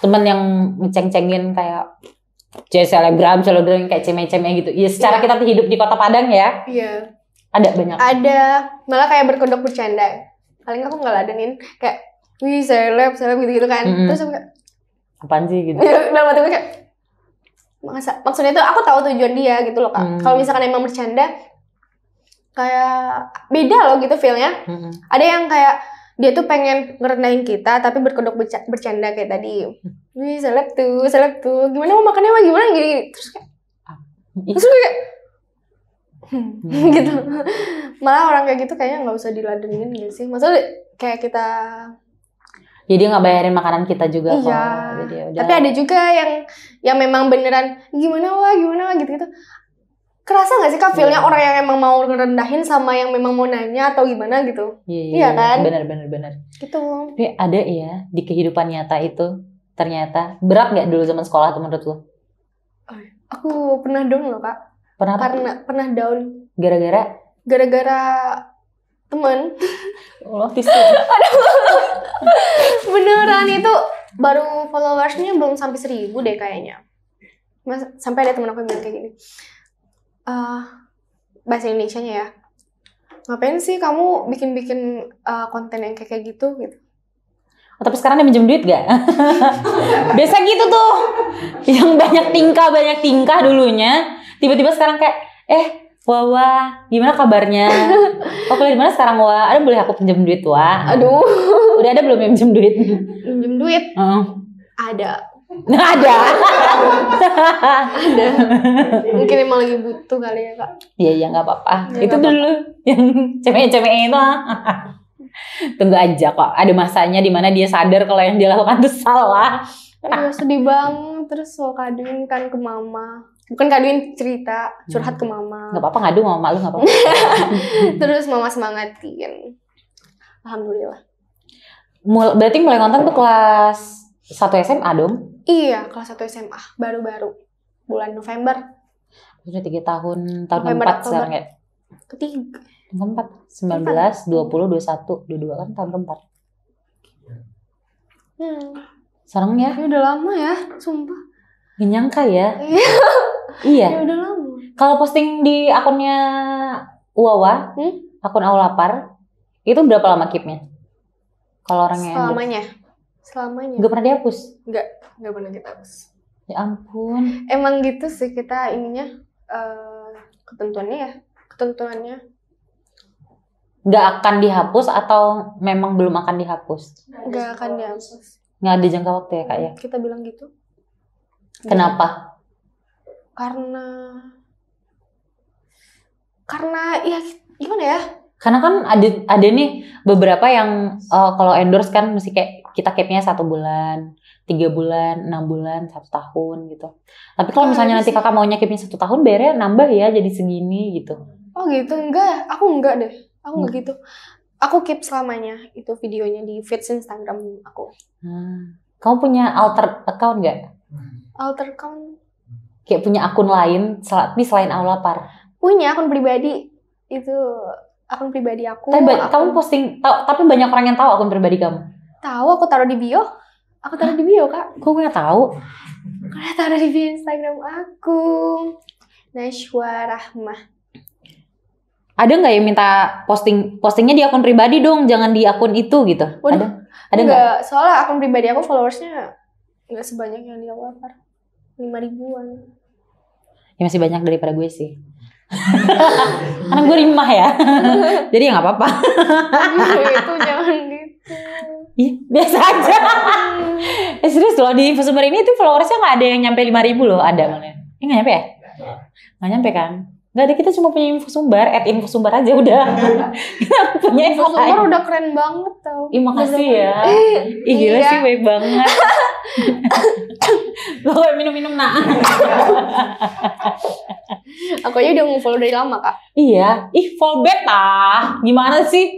temen yang ngeceng-cengin kayak selebgram kayak ceme-ceme gitu. Ya secara kita hidup di Kota Padang ya. Iya. Ada banyak. Ada. Malah kayak berkedok bercanda. Paling aku ngeladenin kayak, wih seleb gitu-gitu kan. Terus aku kayak, apaan sih gitu. dalam hati gue kayak, maksudnya itu aku tahu tujuan dia gitu loh Kak. Kalau misalkan emang bercanda, kayak beda loh gitu feel-nya. Ada yang kayak, dia tuh pengen ngerendahin kita tapi berkedok bercanda kayak tadi. Wih seleb tuh, gimana mau makannya mah gimana gini. Terus kayak kayak gitu. Malah orang kayak gitu kayaknya nggak usah diladenin gitu sih. Maksudnya kayak kita. Jadi nggak bayarin makanan kita juga kok. Iya. Jadi udah. Tapi ada juga yang memang beneran gimana wah gitu. Kerasa nggak sih Kak feel-nya orang yang emang mau ngerendahin sama yang memang mau nanya atau gimana gitu? Iya kan? Bener. Gitu. Tapi ada ya di kehidupan nyata itu ternyata berat nggak dulu zaman sekolah tuh menurut lo? Aku pernah down loh Kak. Pernah down. Gara-gara teman. Allah tisu. Beneran itu baru followersnya belum sampai 1000 deh kayaknya. Sampai ada temen aku yang bilang kayak gini. Bahasa Indonesianya ya. Ngapain sih kamu bikin konten yang kayak gitu? Oh, tapi sekarang dia minjem duit gak? Biasa gitu tuh. Yang banyak tingkah dulunya. Tiba-tiba sekarang kayak, Wawa, gimana kabarnya? Oh, kuliah di mana sekarang, Wah? Ada boleh aku pinjam duit, Wah? Aduh. Udah ada belum yang pinjam duit? Pinjam duit? Ada. Ada. Mungkin emang lagi butuh kali ya Kak. Iya nggak apa-apa. Ya, itu dulu yang ceme-ceme itu. Tunggu aja kok. Ada masanya di mana dia sadar kalau yang dia lakukan itu salah. Aduh, sedih banget. Terus mau kaduin kan ke mama. Bukan kaduin, cerita, curhat ke mama. Nggak apa-apa ngadu sama lu nggak apa-apa. Terus mama semangatin. Alhamdulillah. Berarti mulai konten tuh kelas 1 SMA dong? Iya, kelas 1 SMA, baru-baru. Bulan November. Sudah 3 tahun November, keempat Oktober. sekarang ya? Ketiga. Keempat. 19, 20, 21, 22 kan tahun keempat. Sekarang ya? Ya udah lama ya, sumpah. Gak nyangka ya? Iya. Ya udah lama. Kalau posting di akunnya Wawa, akun Aulapar, itu berapa lama keep-nya? Kalau orangnya Selamanya. Gak pernah dihapus? Gak pernah kita hapus. Ya ampun. Emang gitu sih kita ininya ketentuannya. Gak akan dihapus atau memang belum akan dihapus? Gak akan dihapus. Gak ada jangka waktu ya Kak ya? Kita bilang gitu. Kenapa? Karena ya gimana ya? Karena kan ada nih beberapa yang kalau endorse kan mesti kayak kita capnya 1 bulan, 3 bulan, 6 bulan, 1 tahun gitu. Tapi kalau misalnya nanti kakak maunya capnya 1 tahun, bayarnya nambah ya jadi segini gitu. Oh gitu, enggak. Aku enggak deh. Aku enggak gitu. Aku keep selamanya itu videonya di feeds Instagram aku. Kamu punya alter account nggak? Alter account? Kayak punya akun lain, tapi selain Aulapar? Punya akun pribadi. Itu akun pribadi aku. Kamu posting, tapi banyak orang yang tahu akun pribadi kamu? Tahu, aku taruh di bio. Aku taruh di bio, Kak. Kok gue nggak tahu? Aku taruh di bio Instagram aku. Najwa Rahmah. Ada nggak yang minta postingnya di akun pribadi dong, jangan di akun itu gitu? Waduh, ada nggak? Soalnya akun pribadi aku followersnya nggak sebanyak yang di Aulapar. 5.000-an. Ya masih banyak daripada gue sih. Karena gue rimah ya. Jadi ya nggak apa-apa. Itu jangan gitu. Iya, biasa aja. Serius loh, di Infosumber ini tuh followersnya nggak ada yang nyampe 5.000 loh. Ada malah. Ini nggak nyampe ya? Nggak nyampe kan? Nggak ada, kita cuma punya Infosumber. @infosumber aja udah. Kita punya Infosumber udah keren banget tau. Ih makasih ya. Ih gila sih, baik banget. Lo minum-minum nak. Aku aja udah nge-follow dari lama, Kak. Iya, fallback gimana sih?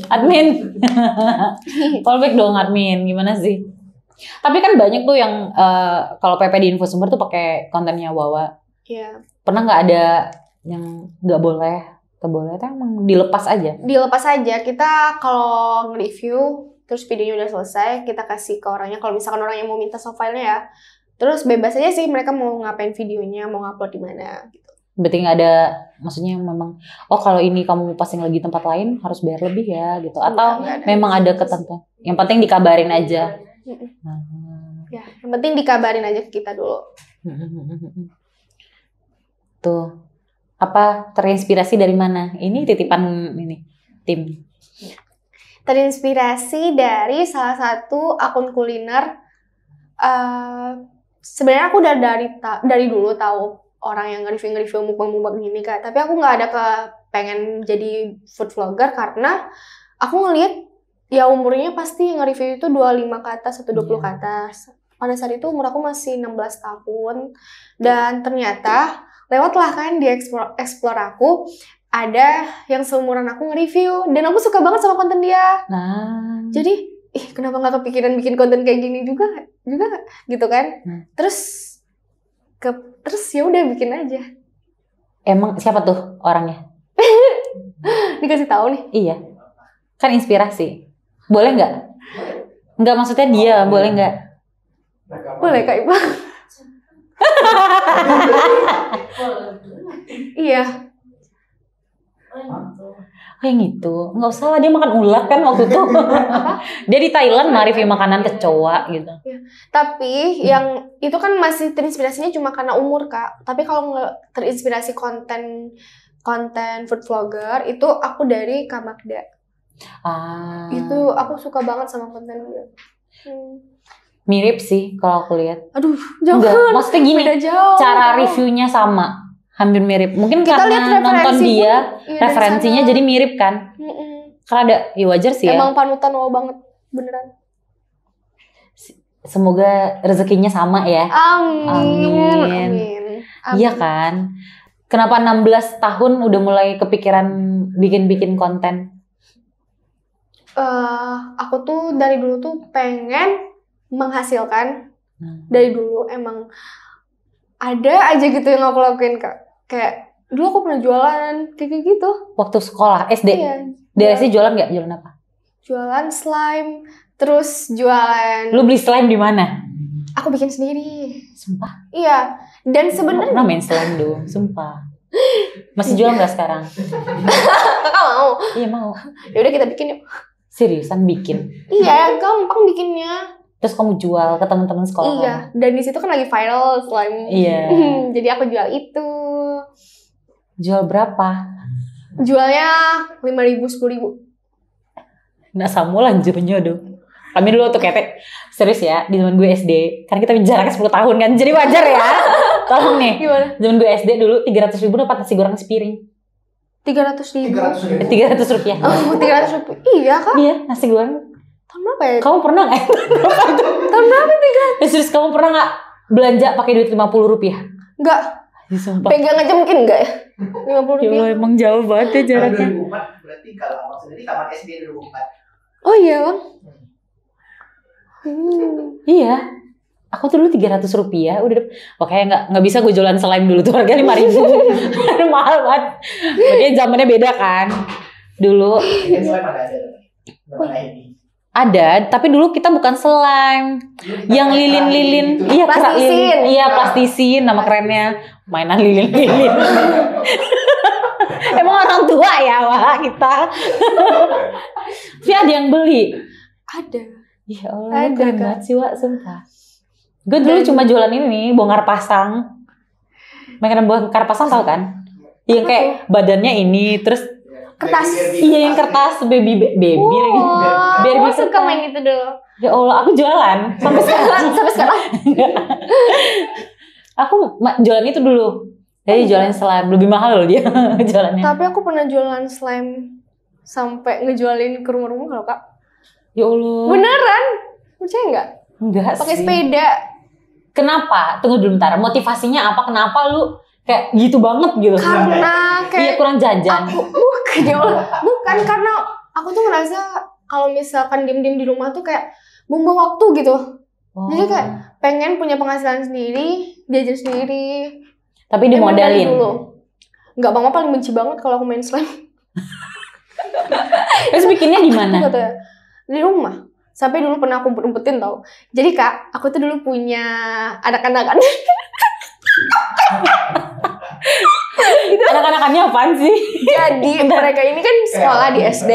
Admin. Fallback dong admin, gimana sih? Tapi kan banyak tuh yang kalau PP di info sumber tuh pakai kontennya Wawa. Iya. Pernah nggak ada yang nggak boleh? Boleh, tapi emang dilepas aja. Dilepas aja. Kita kalau nge-review terus videonya udah selesai, kita kasih ke orangnya. Kalau misalkan orang yang mau minta soft file-nya ya, terus bebas aja sih mereka mau ngapain videonya, mau ngupload di mana gitu. Berarti nggak ada, maksudnya memang, kalau ini kamu posting lagi tempat lain harus bayar lebih ya gitu. Atau Nggak ada. memang ada ketentuan. Yang penting dikabarin aja. Ya, yang penting dikabarin aja ke kita dulu. Tuh, apa terinspirasi dari mana? Ini titipan ini tim. Terinspirasi dari salah satu akun kuliner. Sebenarnya aku udah dari dulu tahu orang yang nge-review mukbang gini, Kak. Tapi aku nggak ada pengen jadi food vlogger karena aku ngelihat ya umurnya pasti yang nge-review itu 25 ke atas atau 20 ke atas. Pada saat itu umur aku masih 16 tahun dan ternyata lewatlah kan di explore aku ada yang seumuran aku nge-review dan aku suka banget sama konten dia. Nah, Jadi kenapa nggak kepikiran bikin konten kayak gini juga gitu kan? Terus ya udah bikin aja. emang siapa tuh orangnya? Dikasih tahu nih. Iya, kan inspirasi. Boleh nggak? Nggak, maksudnya dia boleh nggak? Boleh Kak Iba. Iya. Kayak gitu, nggak usah lah, dia makan ulat kan waktu itu. Dia di Thailand review makanan kecoa gitu. Tapi yang itu kan masih terinspirasinya cuma karena umur, Kak. Tapi kalau nggak terinspirasi konten food vlogger itu aku dari Kak Magda. Itu aku suka banget sama konten dia. Mirip sih kalau aku lihat. Aduh, jangan. Enggak, maksudnya gini, Beda jauh. cara reviewnya sama, hampir mirip. Mungkin Kita lihat karena nonton referensi dia, pun, iya, dari referensinya sana. jadi mirip kan. Karena ada, ya wajar sih ya. Emang panutan wow banget, beneran. Semoga rezekinya sama ya. Amin. Iya kan. Kenapa 16 tahun udah mulai kepikiran bikin konten? Aku tuh dari dulu tuh pengen menghasilkan. Dari dulu emang ada aja gitu yang aku lakuin, Kak. Kayak dulu aku pernah jualan kayak gitu. Waktu sekolah SD. Iya. Di SD jualan nggak? Jualan apa? Jualan slime, terus jualan. Lu beli slime di mana? Aku bikin sendiri. Sumpah. Iya. Dan sebenarnya Pernah main slime dong, sumpah. Masih jual nggak sekarang? Kakak mau? Iya mau. Ya udah kita bikin yuk. Seriusan bikin? Iya, gampang bikinnya. Terus kamu jual ke teman-teman sekolah? Iya, dan di situ kan lagi viral slime. Iya. Jadi aku jual itu. Jual berapa? Jualnya 5.000, 10.000. Nggak sama lanjutnya dong. Kami dulu tuh ketek. Serius ya, di zaman gue SD. Karena kita jaraknya 10 tahun kan. Jadi wajar ya. Tolong nih. Gimana? Zaman gue SD dulu 300.000 dapat nasi goreng sepiring. 300.000. 300 rupiah. Oh, 300 rupiah. Iya, Kak. Iya, nasi goreng. Tahun berapa ya? Kamu pernah nggak? Tahun berapa 300? Serius, kamu pernah nggak belanja pakai duit 50 rupiah? Enggak. Sumpah. Pegang aja mungkin enggak ya? 50 Ya Allah, rupiah. emang jauh banget ya jaraknya. 2004 berarti kalau maksudnya ini tamat SD 2004. Oh iya, Bang. Iya. Aku tuh dulu 300 rupiah udah. Makanya nggak bisa gue jualan slime dulu tuh harga 5.000. Aduh, mahal banget. Makanya zamannya beda kan. Dulu Ini slime ada. Mana ini? ada, tapi dulu kita bukan slime. Yang lilin-lilin. Iya, kerak Plastisin. lilin. Iya, plastisin nama kerennya. Mainan lilin-lilin. Emang orang tua ya, wah kita. Tapi ada yang beli. Ada. Ya Allah, Ada, keren Kak. banget sih, Wak, sumpah. Gue dulu cuma jualan ini, bongkar pasang. Makanan bongkar pasang tau kan? Yang kayak badannya ini, terus Kertas. iya yang kertas baby lagi. Biar Aku bisa suka main itu dulu. Ya Allah, aku jualan sampai sekarang. Sampai sekarang. Aku jualan itu dulu. Jadi jualan slime lebih mahal loh dia jualannya. Tapi aku pernah jualan slime sampai ngejualin ke rumah-rumah loh, Kak. Ya Allah. Beneran? Percaya nggak? Enggak Pakai sih. sepeda. Kenapa? Tunggu dulu bentar. Motivasinya apa? Kenapa lu Kayak gitu banget gitu. Karena Iya kayak kurang jajan. bukan karena aku tuh ngerasa kalau misalkan diem-diem di rumah tuh kayak buang waktu gitu. Jadi kayak pengen punya penghasilan sendiri, jajan sendiri. Tapi Emang dari dimodalin. dulu. Enggak, mama paling benci banget kalau aku main slime. Terus bikinnya di mana? Aku katanya, di rumah. Sampai dulu pernah aku umpetin tau. Jadi Kak, aku tuh dulu punya anak-anakan. Anak-anakannya apaan sih? Jadi mereka ini kan sekolah di SD.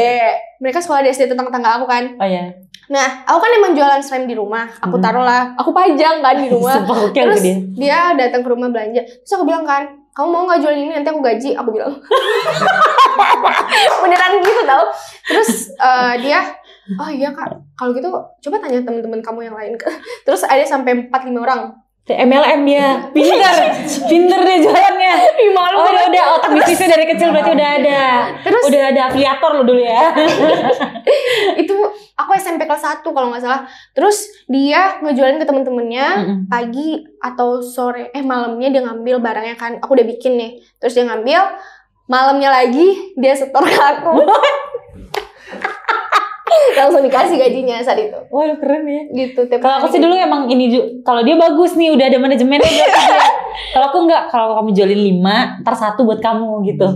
Mereka sekolah di SD tetangga aku kan. Oh iya. Nah, aku kan emang jualan slime di rumah. Aku taruh lah, aku pajang kan di rumah. Sumpah gokil Terus dia. dia datang ke rumah belanja. Terus aku bilang kan, kamu mau nggak jualan ini nanti aku gaji? Aku bilang. Beneran gitu tau. Terus dia, oh iya Kak, kalau gitu coba tanya teman-teman kamu yang lain. Terus ada sampai 4-5 orang. MLM dia, pinter dia jualannya. Oh udah otak bisnisnya dari kecil berarti udah ada. Terus udah ada afiliator lo dulu ya. itu aku SMP kelas 1 kalau nggak salah. Terus dia ngejualin ke temen-temennya pagi atau sore, malamnya dia ngambil barangnya kan. Aku udah bikin nih. Terus dia ngambil, malamnya lagi dia setor ke aku. Langsung dikasih gajinya saat itu. Wah keren ya. Gitu. Kalau aku sih dulu emang ini, kalau dia bagus nih udah ada manajemennya. Kalau aku enggak, kalau kamu jualin 5, ntar 1 buat kamu gitu.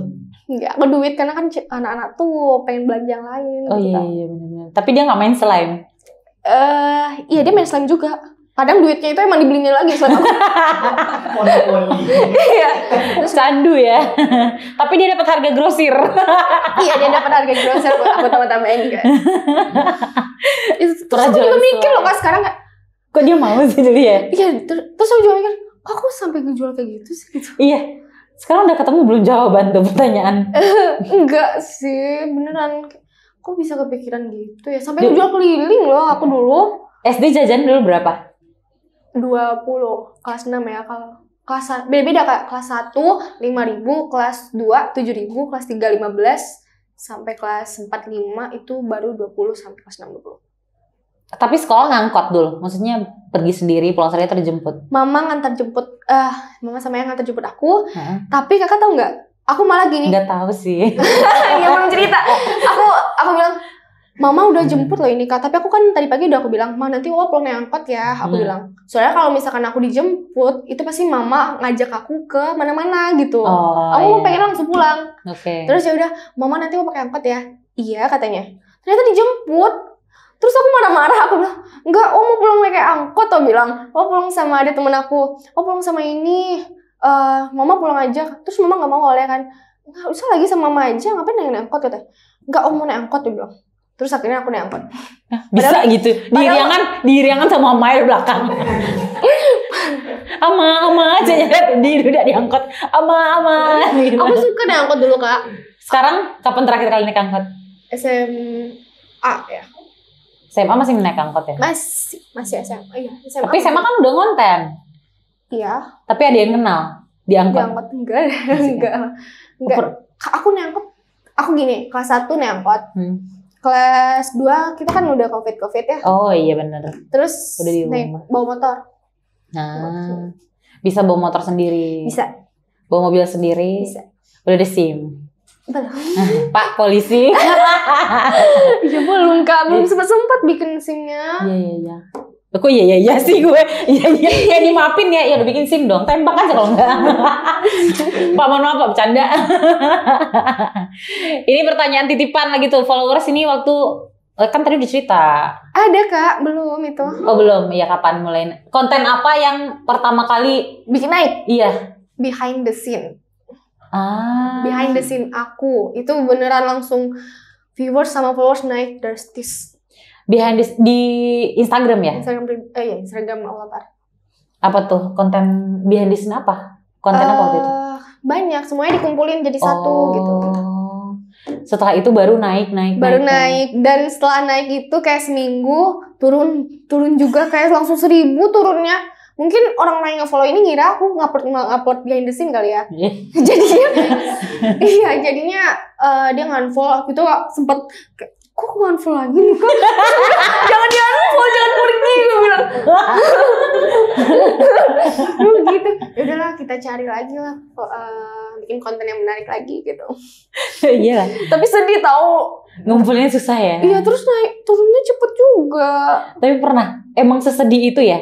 Enggak, aku duit karena kan anak-anak tuh pengen belanja yang lain. Oh gitu iya kan. iya benar-benar. Tapi dia nggak main slime. Iya dia main slime juga. Kadang duitnya itu emang dibelinya lagi slime aku. Iya. Candu ya. Tapi dia dapat harga grosir. Iya dia dapat harga grosir buat aku tambah-tambahin kan. Terus Pernah aku jual juga mikir slime. loh Kak sekarang kayak, Kok dia mau sih dulu ya? iya terus aku juga mikir, kok aku sampai ngejual kayak gitu sih gitu. Iya. Sekarang udah ketemu belum jawaban tuh pertanyaan? Enggak sih, beneran. Kok bisa kepikiran gitu ya? Sampai ngejual keliling loh aku dulu. SD jajan dulu berapa? 20, kelas 6 ya. Kalau kelas beda-beda Kak. Kelas 1 5.000, kelas 2 7.000, kelas 3 15, sampai kelas 4 5 itu baru 20 sampai kelas 6 20. Tapi sekolah ngangkot dulu, maksudnya pergi sendiri, pulang sendiri atau dijemput? Mama ngantar jemput, mama sama yang ngantar jemput aku. Tapi Kakak tahu nggak? Aku malah gini. Nggak tahu sih. Iya belum cerita. Aku bilang, Mama udah jemput loh ini Kak. Tapi aku kan tadi pagi udah aku bilang, Ma nanti Wawa pulang naik angkot ya. Aku bilang. Soalnya kalau misalkan aku dijemput, itu pasti Mama ngajak aku ke mana-mana gitu. Aku pengen langsung pulang. Oke. Terus ya udah, Mama nanti mau pakai angkot ya. Iya katanya. Ternyata dijemput. Terus aku marah-marah, aku bilang, enggak, mau pulang pakai angkot, aku bilang. Pulang sama ada temen aku. Pulang sama ini. Mama pulang aja. Terus Mama nggak mau oleh kan. Nggak usah lagi sama Mama aja, ngapain naik angkot katanya. Enggak, mau naik angkot, dia bilang. Terus akhirnya aku naik angkot. Bisa padahal, gitu. Diiriangan sama Mama di belakang. Ama aja ya, udah diangkot. Ama. Gitu. Aku suka naik angkot dulu Kak. Sekarang kapan terakhir kali naik angkot? SMA ya. SMA masih naik angkot ya? Masih SMA. Iya, SMA. Tapi SMA kan udah ngonten. Iya. Tapi ada yang kenal di angkot. Di angkot enggak. Aku naik angkot. Aku gini, kelas 1 naik angkot. Kelas 2 kita kan udah covid ya. Oh iya benar. Terus udah di naik rumah. bawa motor. Nah, bisa bawa motor sendiri. Bisa. Bawa mobil sendiri. Bisa. Udah ada SIM. Belum. Pak polisi. Iya belum Kak, belum sempat bikin SIM-nya. Iya. Kok iya sih gue. Iya dimaafin ya. Ya udah bikin SIM dong. Tembak aja kalau enggak. Pak mohon maaf Pak bercanda. Ini pertanyaan titipan lagi tuh followers ini waktu kan tadi udah cerita. Ada Kak, belum itu. Oh belum. Iya kapan mulai? Konten apa yang pertama kali bikin naik? Iya. Behind the scene. Behind the scene aku itu beneran langsung viewers sama followers naik drastis. Behind di Instagram ya? Instagram Awalapar. Apa tuh konten behind the scene apa? Konten apa waktu itu? Banyak, semuanya dikumpulin jadi satu gitu. Setelah itu baru naik. Dan setelah naik itu kayak seminggu turun juga kayak langsung 1.000 turunnya. Mungkin orang lain nge-follow ini ngira aku ngupload behind the scene kali ya. Jadinya dia nge-unfollow. Aku itu sempet kok nge-unfollow lagi nih Kak? Jangan di-unfollow, jangan pergi gue bilang. Gitu. Ya udahlah kita cari lagi lah, bikin konten yang menarik lagi gitu. Iya lah. Tapi sedih tahu. Ngumpulinnya susah ya. Iya, terus naik turunnya cepet juga. Tapi pernah emang sesedih itu ya?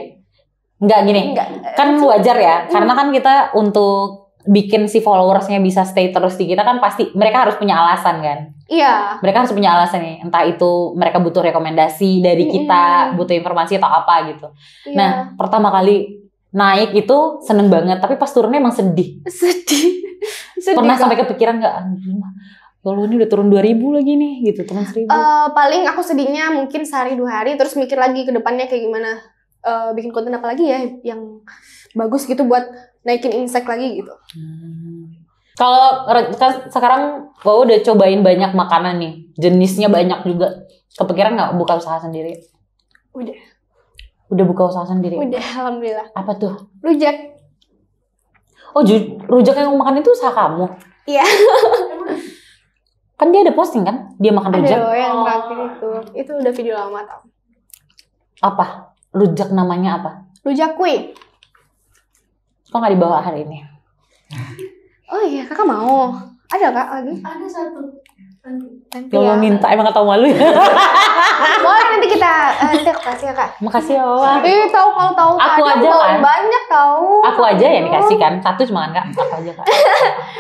Enggak gini. Enggak. Kan wajar ya, karena kan kita untuk bikin si followersnya bisa stay terus di kita kan pasti mereka harus punya alasan kan. Iya. Mereka harus punya alasan nih, entah itu mereka butuh rekomendasi dari kita, butuh informasi atau apa gitu. Iya. Nah, pertama kali naik itu seneng banget, tapi pas turunnya emang sedih. Sedih. Pernah Kak. sampai kepikiran nggak? Ya Allah, ini udah turun 2.000 lagi nih gitu, turun 1.000. Paling aku sedihnya mungkin sehari 2 hari, terus mikir lagi ke depannya kayak gimana, bikin konten apa lagi ya yang bagus gitu buat naikin insight lagi gitu. Kalau kan sekarang Wawa udah cobain banyak makanan nih, jenisnya banyak juga. Kepikiran nggak buka usaha sendiri? Udah buka usaha sendiri? Udah, alhamdulillah. Apa tuh? Rujak. Oh, rujak yang makan itu usaha kamu? Iya. Kan dia ada posting kan? Dia makan rujak. Ada yang terakhir itu. Itu udah video lama tau. Apa? Rujak namanya apa? Rujak kue. Kok nggak dibawa hari ini? Oh iya, kakak mau? Ada kak lagi? Ada satu. Nanti Ya Allah minta, emang gak tau malu ya? Boleh nanti nanti aku kasih ya kak. Makasih ya Wawa. Tahu kalau tahu Aku kadang aja kan. banyak tahu. Aku aja ya dikasih kan, satu cuma kan kak, aku aja kak.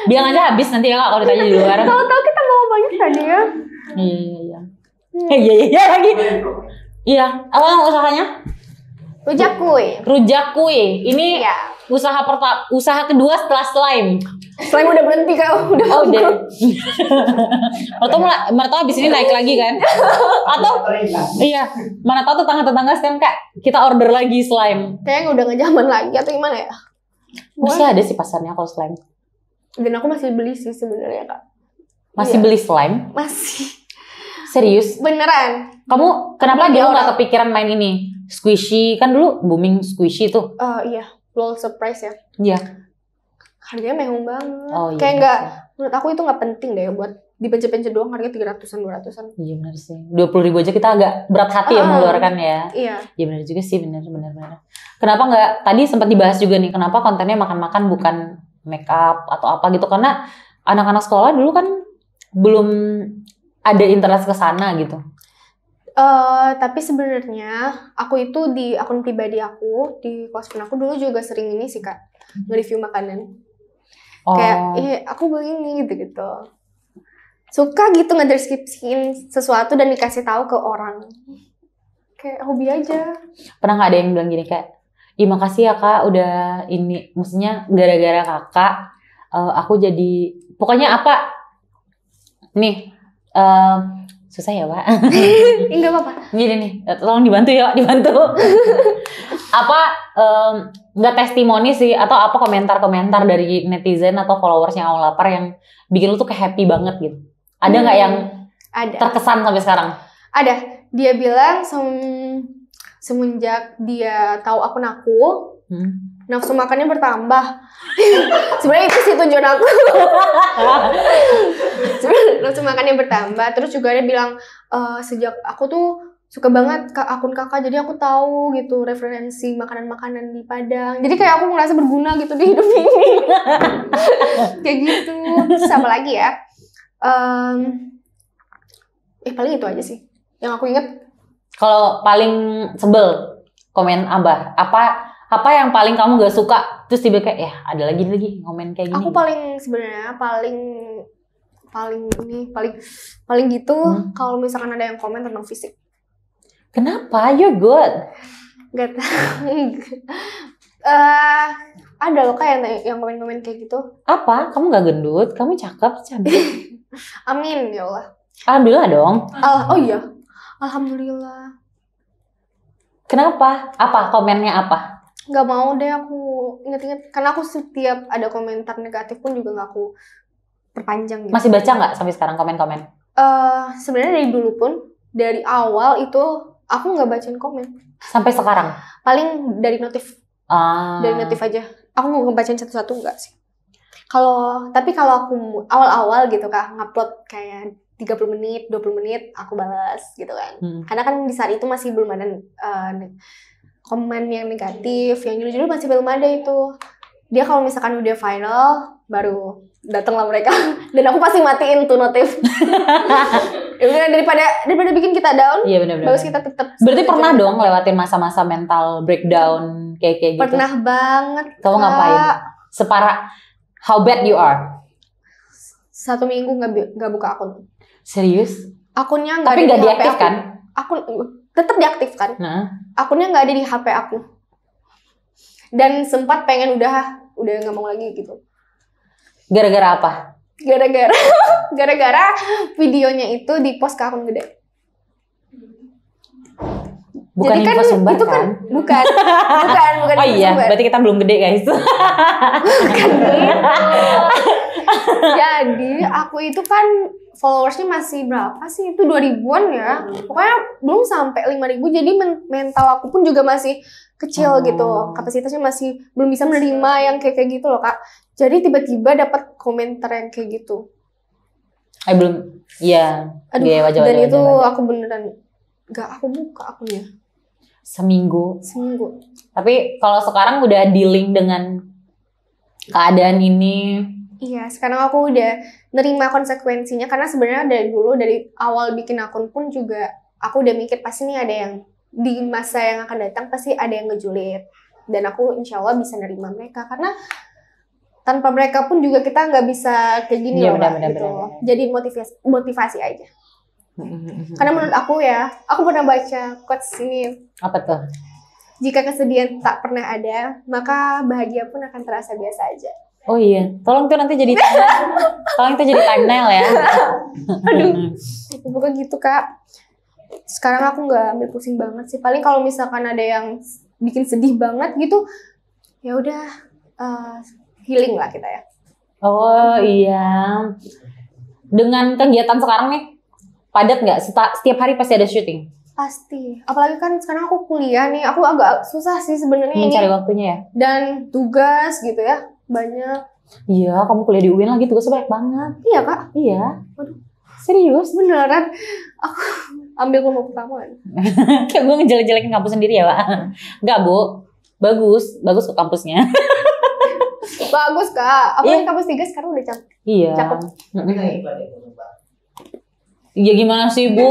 Bilang aja habis nanti ya kak kalau ditanya di luar. Tahu-tahu kita bawa banyak tadi ya. Iya. Iya lagi. Iya, apa usahanya? Rujak kue. Rujak kue. Ini Iya. usaha kedua setelah slime. Slime udah berhenti kak, udah. Oh udah. Mana tahu abis ini naik lagi kan? Atau iya, mana tahu tetangga-tetangga sekarang kak kita order lagi slime. Kayaknya udah nggak zaman lagi atau gimana ya? Masih ada sih pasarnya kalau slime. Dan aku masih beli sih sebenarnya kak. Masih Iya. beli slime? Masih. Serius? Beneran. Kamu kenapa Beli dulu orang. nggak kepikiran main ini? Squishy kan dulu booming squishy tuh. Iya. LOL surprise ya. Iya. Harganya mehong banget. Oh iya. Kayak nggak. Menurut aku itu nggak penting deh buat dipencet-pencet doang harganya 300-an 200-an. Iya benar sih. 20.000 aja kita agak berat hati ya mengeluarkan ya. Iya. Iya benar juga sih, benar. Kenapa nggak? Tadi sempat dibahas juga nih, kenapa kontennya makan-makan bukan make up atau apa gitu? Karena anak-anak sekolah dulu kan belum ada interest ke sana gitu. Tapi sebenarnya aku itu di akun pribadi aku di close aku dulu juga sering ini sih kak, nge-review makanan. Oh. Kayak aku beli ini gitu. Suka gitu ngedeskripsiin sesuatu dan dikasih tahu ke orang. Kayak hobi aja. Pernah nggak ada yang bilang gini kayak, ih makasih ya kak udah ini, maksudnya gara-gara kakak aku jadi, pokoknya apa nih, susah ya Pak. Enggak apa-apa. Gini nih, tolong dibantu ya, dibantu. Apa nggak testimoni sih atau apa komentar-komentar dari netizen atau followersnya Awal Lapar yang bikin lu tuh kayak happy banget gitu? Ada nggak yang Ada. terkesan sampai sekarang? Ada. Dia bilang semenjak dia tahu akun aku, nafsu makannya bertambah. Sebenarnya itu sih tujuan aku. Sebenarnya nafsu makannya bertambah. Terus juga dia bilang sejak aku tuh suka banget ke akun kakak, jadi aku tahu gitu referensi makanan-makanan di Padang. Jadi kayak aku ngerasa berguna gitu di hidup ini. Kayak gitu. Terus apa lagi ya? Paling itu aja sih yang aku inget. Kalau paling sebel komen Abah, apa yang paling kamu gak suka? Terus tiba kayak ya ada lagi komen kayak gini. Aku paling sebenarnya paling gitu kalau misalkan ada yang komen tentang fisik. Kenapa? You're good. Gak tahu. Ada loh kayak yang komen-komen kayak gitu. Apa? Kamu gak gendut? Kamu cakep, cantik. Amin ya Allah. Alhamdulillah dong. Oh iya. Alhamdulillah. Kenapa? Apa? Komennya apa? Gak mau deh aku inget-inget. Karena aku setiap ada komentar negatif pun juga gak aku perpanjang gitu. Masih baca nggak sampai sekarang komen-komen? Sebenarnya dari dulu pun, dari awal itu aku nggak bacain komen. Sampai sekarang? Paling dari notif. Dari notif aja. Aku nggak ngebacain satu-satu enggak sih. Tapi kalau aku awal-awal gitu kak, ngupload kayak 30 menit, 20 menit, aku balas gitu kan. Karena kan di saat itu masih belum ada komen yang negatif, yang jujur masih belum ada itu. Dia kalau misalkan udah final baru datanglah mereka dan aku pasti matiin tuh notif. Ya udah, daripada bikin kita down. Iya benar-benar. Bagus kita tetap. Berarti pernah dong lewatin masa-masa mental breakdown kayak gitu. Pernah banget. Kamu Kak. ngapain? Separah how bad you are? 1 minggu nggak buka akun. Serius? Akunnya nggak Tapi ada nggak di HP diaktifkan? aku. Tetap diaktifkan. Nah. Akunnya nggak ada di HP aku. Dan sempat pengen udah nggak mau lagi gitu. Gara-gara apa? Gara-gara videonya itu di post ke akun gede. Bukan Jadi info sumber itu kan? Bukan Oh info iya, sumber. berarti kita belum gede guys. Bukan gitu. Jadi aku itu kan followersnya masih berapa sih? Itu 2000-an ya. Pokoknya belum sampai 5.000. Jadi mental aku pun juga masih kecil gitu. Kapasitasnya masih belum bisa menerima yang kayak gitu loh, Kak. Jadi tiba-tiba dapat komentar yang kayak gitu. Belum. Iya. Aduh, Iya, wajar, dan wajar, itu wajar. aku beneran aku buka akunnya. Seminggu. Tapi kalau sekarang udah dealing dengan keadaan ini. iya, sekarang aku udah nerima konsekuensinya karena sebenarnya dari awal bikin akun pun juga aku udah mikir pasti nih ada yang di masa yang akan datang pasti ada yang ngejulit dan aku insya Allah bisa nerima mereka karena tanpa mereka pun juga kita nggak bisa kayak gini Iya, loh Kak, benar, gitu. benar. Jadi motivasi aja. Karena menurut aku aku pernah baca quotes ini. Apa tuh? Jika kesedihan tak pernah ada, maka bahagia pun akan terasa biasa aja. Oh iya, tolong tuh nanti jadi thumbnail ya. Aduh, bukan gitu Kak. Sekarang aku nggak ambil pusing banget sih. Paling kalau misalkan ada yang bikin sedih banget gitu, ya udah healing lah kita ya. Oh iya. Dengan kegiatan sekarang nih, padat nggak? Setiap hari pasti ada syuting? Pasti. Apalagi kan sekarang aku kuliah nih, aku agak susah sih sebenarnya ini. Mencari waktunya ya? Dan tugas gitu ya, banyak. Iya, kamu kuliah di UIN lagi, tugasnya banyak banget. Iya Kak, Iya. Waduh. Serius? beneran. Aku ambil kelompok pertama. Kayak gue ngejelek-jelekin kampus sendiri ya, Pak. Enggak, Bu. Bagus kok kampusnya. Bagus Kak, apalagi Iya. kampus 3 sekarang udah cakep. Iya. Cakep. Tapi nggak iklan ya, Bu, Mbak. Ya gimana sih, Bu?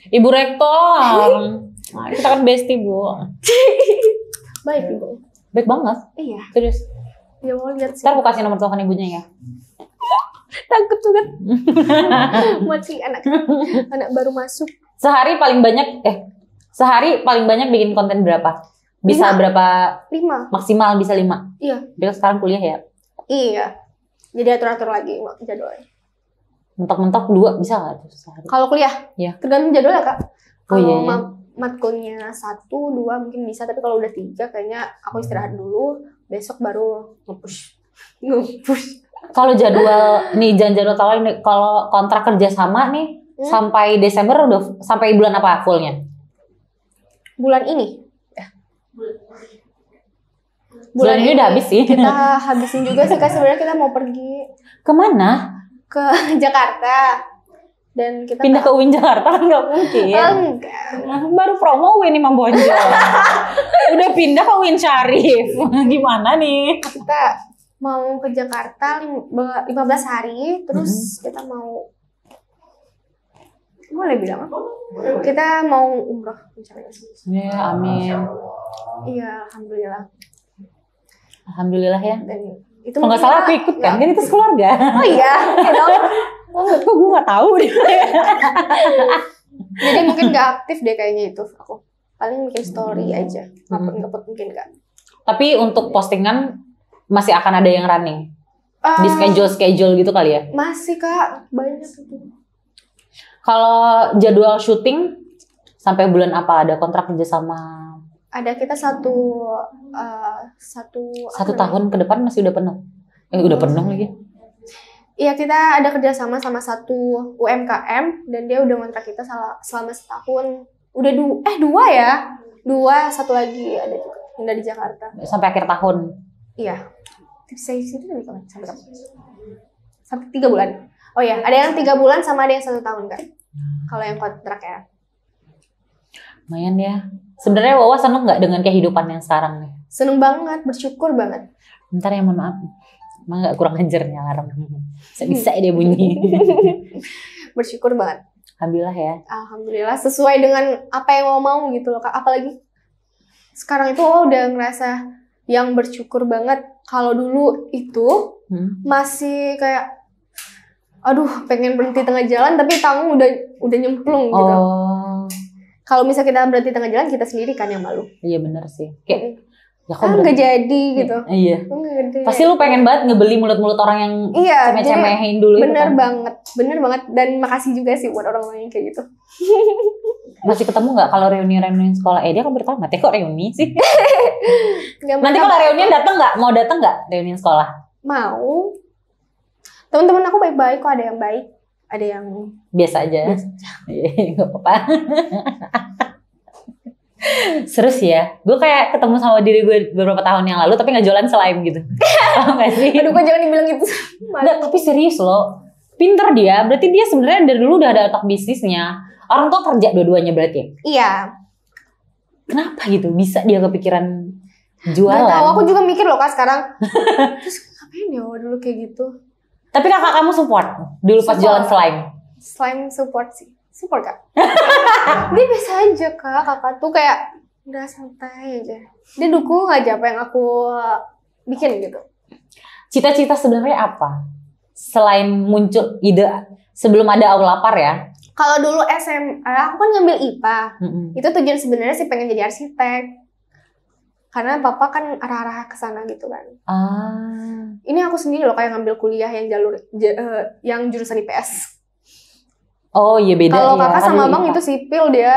Ibu Rektor. Nah, kita kan bestie, Bu. Baik Ibu. Baik banget. Iya, Serius. ya mau lihat sih. Ntar aku kasih nomor telepon ibunya ya. Takut banget. Masih anak baru masuk. Sehari paling banyak bikin konten berapa? Bisa 5. berapa? 5. Maksimal bisa 5. Iya. Dia sekarang kuliah ya. Iya. Jadi atur-atur lagi jadwalnya. Mentok-mentok 2 bisa nggak tuh sehari? Kalau kuliah, Iya. tergantung jadwal ya Kak. Oh, Kalau iya, iya. matkulnya 1, 2 mungkin bisa, tapi kalau udah 3 kayaknya aku istirahat dulu, besok baru nge-push. Kalau jadwal kalau kontrak kerja sama nih sampai Desember udah sampai bulan apa fullnya? Bulan ini. Bulan ini udah habis sih. Kita habisin juga sih Kak, sebenarnya kita mau pergi Kemana? ke Jakarta. Dan kita Pindah ke UIN Jakarta kan nggak mungkin. enggak. Baru promo UIN Imam Bonjol. Udah pindah ke UIN Syarif. Gimana nih? Kita mau ke Jakarta 15 hari, terus kita mau boleh bilang apa? Kita mau umroh rencananya. Ya, amin. Iya, alhamdulillah. Alhamdulillah ya. Dan itu Kalau nggak salah aku ikut kan? Kan itu keluarga. Oh iya, ya dong. Kok gue nggak tahu deh. Jadi mungkin gak aktif deh kayaknya itu aku. Paling bikin story aja. Ngupload mungkin gak. Tapi untuk postingan masih akan ada yang running di schedule gitu kali ya. Masih Kak, banyak itu. Kalau jadwal syuting sampai bulan apa ada kontrak kerja sama? Ada kita satu Tahun ke depan masih udah penuh. Udah penuh lagi. Iya, kita ada kerjasama sama satu UMKM dan dia udah ngontrak kita selama setahun. Udah 2 ya? 2, satu lagi ada juga yang dari Jakarta. Sampai akhir tahun. Iya. Saya situ dari kapan? Sampai kapan? Sampai 3 bulan. Oh ya, ada yang 3 bulan sama ada yang 1 tahun kan? Kalau yang kontrak ya. Lumayan ya. Sebenarnya Wawa seneng nggak dengan kehidupan yang sekarang nih? Seneng banget, bersyukur banget. Bentar ya, mohon maaf. Emang gak kurang ajarnya alarm. Bisa dia bunyi. Bersyukur banget. Alhamdulillah ya. Alhamdulillah sesuai dengan apa yang mau gitu loh Kak. Apalagi sekarang itu udah ngerasa yang bersyukur banget. Kalau dulu itu masih kayak aduh pengen berhenti tengah jalan tapi tanggung udah nyemplung gitu. Kalau misalnya kita berhenti tengah jalan kita sendiri kan yang malu. Iya benar sih. Kayak ya nggak jadi gitu. Iya. Pasti lu pengen banget ngebeli mulut-mulut orang yang cemehin dulu. Bener banget, bener banget. Dan makasih juga sih buat orang-orang yang kayak gitu. Masih ketemu nggak kalau reuni sekolah? Dia kan bertamat ya kok reuni sih. Nanti kalau reunian datang nggak? Mau datang nggak reunian sekolah? Mau. Teman-teman aku baik-baik kok, ada yang baik, ada yang biasa aja. Nggak apa-apa. Seru sih ya. Gue kayak ketemu sama diri gue beberapa tahun yang lalu tapi nggak jualan slime gitu. Tahu nggak sih? Aduh, kok jangan dibilang gitu. Nggak, tapi serius loh. Pinter dia. Berarti dia sebenarnya dari dulu udah ada otak bisnisnya. Orang tua kerja dua-duanya berarti. Iya. Kenapa gitu? Bisa dia kepikiran jualan? Gak tahu. Aku juga mikir loh Kak sekarang. Terus ngapain ya dulu kayak gitu? Tapi kakak kamu support dulu pas jualan slime? Slime support sih. Support Kak. Dia biasa aja Kak. Kakak tuh kayak udah santai aja. Dia dukung aja apa yang aku bikin gitu. Cita-cita sebenarnya apa? Selain muncul ide sebelum ada Aulapar ya? Kalau dulu SMA, aku kan ngambil IPA. Itu tujuan sebenarnya sih pengen jadi arsitek. Karena papa kan arah-arah ke sana gitu kan. Ini aku sendiri loh kayak ngambil kuliah yang yang jurusan IPS. Oh iya beda. Kalau ya, kakak kan sama abang IPA. itu sipil, dia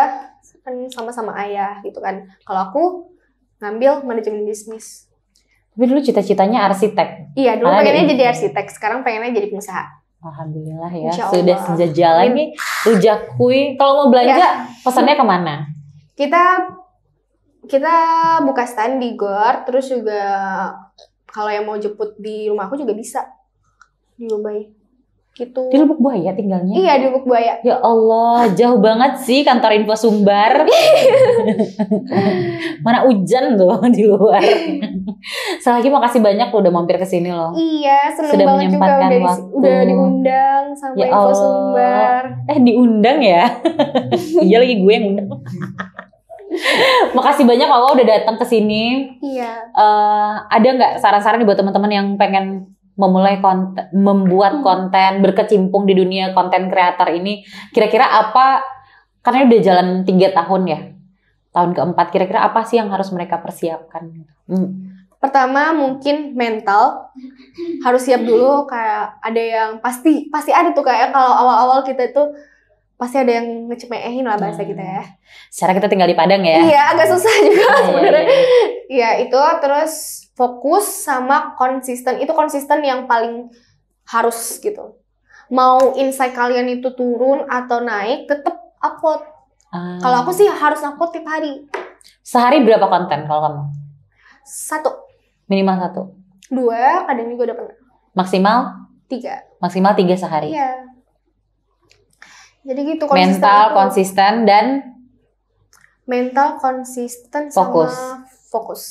kan sama-sama ayah gitu kan. Kalau aku ngambil manajemen bisnis. Tapi dulu cita-citanya arsitek. Iya, dulu pengennya jadi arsitek, sekarang pengennya jadi pengusaha. Alhamdulillah ya, Insya sudah Allah. sejalan nih Rujak Kui. Kalau mau belanja, pesannya kemana? Kita buka stand di GOR, terus juga kalau yang mau jemput di rumah aku juga bisa di Ubay. Gitu. Di Lubuk Buaya tinggalnya? Iya, di Lubuk Buaya. Ya Allah, jauh banget sih kantor info Sumbar. Mana hujan tuh di luar. Sekali lagi makasih banyak lo udah mampir ke sini loh. Iya, seneng Sudah banget juga menyempatkan waktu. udah diundang sama Ya info Allah. Sumbar. Diundang ya? Iya lagi gue yang undang. Makasih banyak Wawa udah datang ke sini. Iya. Ada nggak saran-saran nih buat teman-teman yang pengen memulai konten, membuat konten, berkecimpung di dunia konten kreator ini? Kira-kira apa? Karena udah jalan 3 tahun ya, tahun keempat. Kira-kira apa sih yang harus mereka persiapkan? Pertama mungkin mental, harus siap dulu. Kayak ada yang pasti ada tuh kayak kalau awal-awal kita tuh pasti ada yang ngecemehin lah bahasa kita ya. Secara kita tinggal di Padang ya. Iya, agak susah juga sebenarnya. Iya. Iya, itu terus fokus sama konsisten. Itu konsisten yang paling harus gitu. Mau insight kalian itu turun atau naik, tetap upload. Kalau aku sih harus upload tiap hari. Sehari berapa konten kalau kamu? 1, Minimal 1. 2, kadang juga udah pernah. Maksimal? 3. Maksimal 3 sehari. Iya. Jadi gitu Mental, itu. konsisten, dan Mental, konsisten, fokus. sama fokus.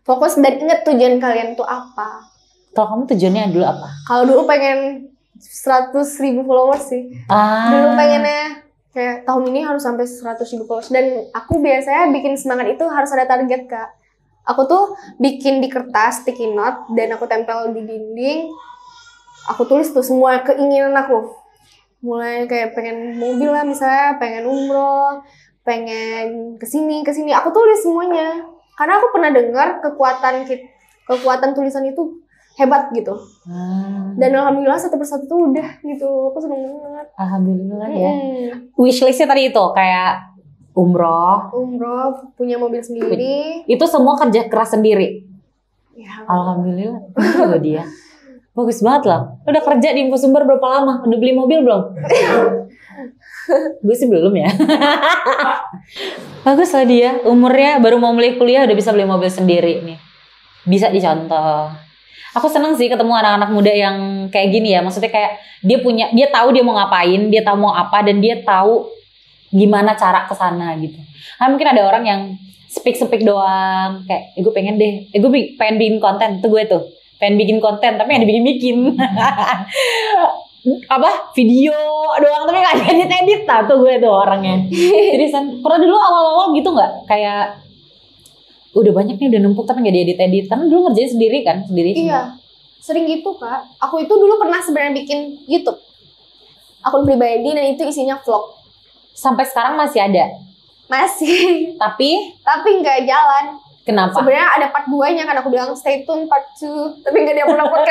Fokus dan inget tujuan kalian tuh apa. Kalau kamu tujuannya dulu apa? Kalau dulu pengen 100.000 followers sih. Dulu pengennya kayak tahun ini harus sampai 100.000 followers. Dan aku biasanya bikin semangat itu harus ada target Kak. Aku tuh bikin di kertas, sticky note, dan aku tempel di dinding. Aku tulis tuh semua keinginan aku. Mulai kayak pengen mobil lah misalnya, pengen umroh, pengen kesini. Aku tulis semuanya. Karena aku pernah dengar kekuatan tulisan itu hebat gitu. Dan alhamdulillah satu persatu tuh udah gitu. Aku seneng banget. Alhamdulillah ya. Wishlistnya tadi itu kayak umroh, punya mobil sendiri. Itu semua kerja keras sendiri. Ya, Alhamdulillah. Itu dia. Bagus banget lah. Udah kerja di Info Sumber berapa lama? Udah beli mobil belum? Gue sih belum ya. Bagus lah dia. Umurnya baru mau mulai kuliah udah bisa beli mobil sendiri nih. Bisa dicontoh. Aku seneng sih ketemu anak-anak muda yang kayak gini ya. Maksudnya kayak dia tahu dia mau ngapain, dia tahu mau apa, dan dia tahu gimana cara kesana gitu. Kan mungkin ada orang yang speak doang kayak gue pengen deh gue pengen bikin konten tuh gue tuh pengen bikin konten tapi nggak dibikin apa video doang tapi nggak edit tuh gue tuh orangnya. Jadi pernah dulu awal gitu nggak kayak udah banyak nih udah numpuk tapi nggak diedit karena dulu ngerjain sendiri kan sendiri. Iya sering gitu Kak. Aku itu dulu pernah sebenarnya bikin YouTube akun pribadi dan itu isinya vlog. Sampai sekarang masih ada. Masih. Tapi nggak jalan. Kenapa? Sebenarnya ada part 2-nya kan aku bilang stay tune part 2 tapi nggak diupload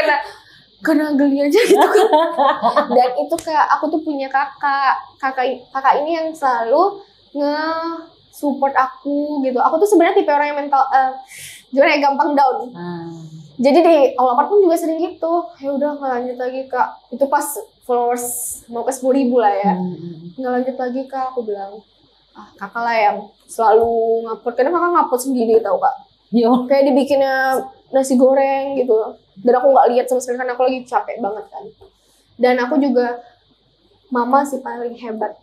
karena geli aja gitu kan. Dan itu kayak aku tuh punya kakak ini yang selalu nge-support aku gitu. Aku tuh sebenarnya tipe orang yang mental gimana ya gampang down. Jadi di awal part pun juga sering gitu. Ya udah nggak lanjut lagi Kak. Itu pas followers mau ke 10.000 lah ya. Nggak lanjut lagi Kak aku bilang. Kakak lah yang selalu ngupload. Karena kakak ngupload sendiri tau Kak. Yo. Kayak dibikinnya nasi goreng gitu. Dan aku nggak lihat sama sekali karena aku lagi capek banget kan. Dan aku juga mama sih paling hebat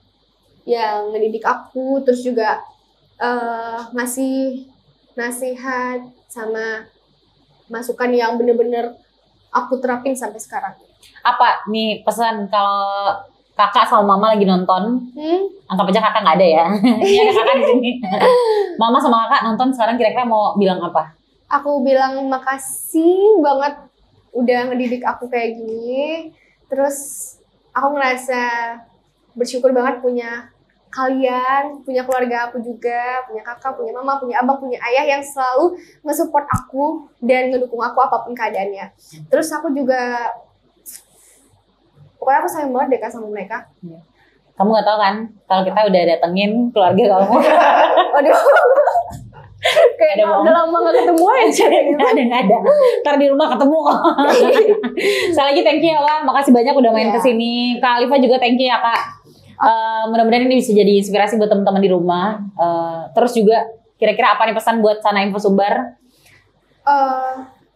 yang ngedidik aku. Terus juga ngasih nasihat sama masukan yang bener-bener aku terapin sampai sekarang. Apa nih pesan kalau kakak sama mama lagi nonton? Anggap aja kakak nggak ada ya. Ini ada kakak di sini. Mama sama kakak nonton sekarang kira-kira mau bilang apa? Aku bilang makasih banget udah ngedidik aku kayak gini. Terus aku ngerasa bersyukur banget punya kalian, punya keluarga aku juga, punya kakak, punya mama, punya abang, punya ayah yang selalu nge-support aku dan ngedukung aku apapun keadaannya. Terus aku juga pokoknya aku sayang banget deh Kak sama mereka. Kamu nggak tahu kan kalau kita udah datengin keluarga kamu. Waduh. Kayak udah lama gak ketemu aja. Nggak ada. Ntar di rumah ketemu. Sekali lagi thank you ya Kak. Makasih banyak udah main kesini. Kak Alifa juga thank you ya Kak. Mudah-mudahan ini bisa jadi inspirasi buat teman-teman di rumah. Terus juga kira-kira apa nih pesan buat Sana Info Sumbar?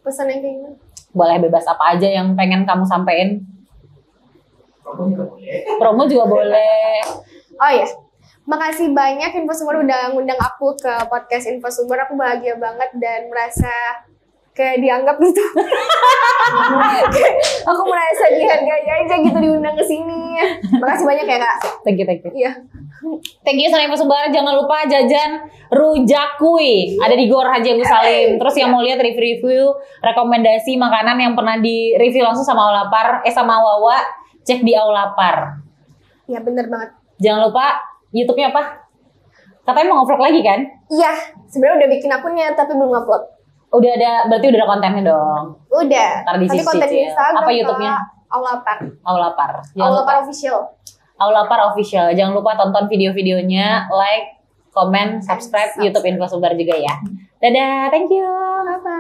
Pesan yang kayak gimana? Boleh bebas apa aja yang pengen kamu sampein. Promo juga boleh. Promo juga boleh. Oh ya, makasih banyak Info Sumber udah ngundang aku ke podcast Info Sumber. Aku bahagia banget dan merasa kayak dianggap gitu. Aku merasa dihargai aja gitu diundang ke sini. Makasih banyak ya Kak. Thank you. Iya. Thank you Sana Info Sumbar. Jangan lupa jajan Rujak Kui. Ada di Gor Haji Agus Salim. Terus yang mau lihat review rekomendasi makanan yang pernah di review langsung sama Aulapar, sama Wawa, cek di Aulapar. Iya bener banget. Jangan lupa YouTube-nya apa? Katanya mau nge-vlog lagi kan? Iya, sebenarnya udah bikin akunnya tapi belum upload. Udah ada, berarti udah ada kontennya dong. Udah. Ntar Tapi konten di Instagram apa YouTube-nya? Aulapar. Aulapar. Aulapar official. Aulapar official. Jangan lupa tonton video-videonya, like, comment, subscribe YouTube Info Sumbar juga ya. Dadah, thank you. Bye-bye.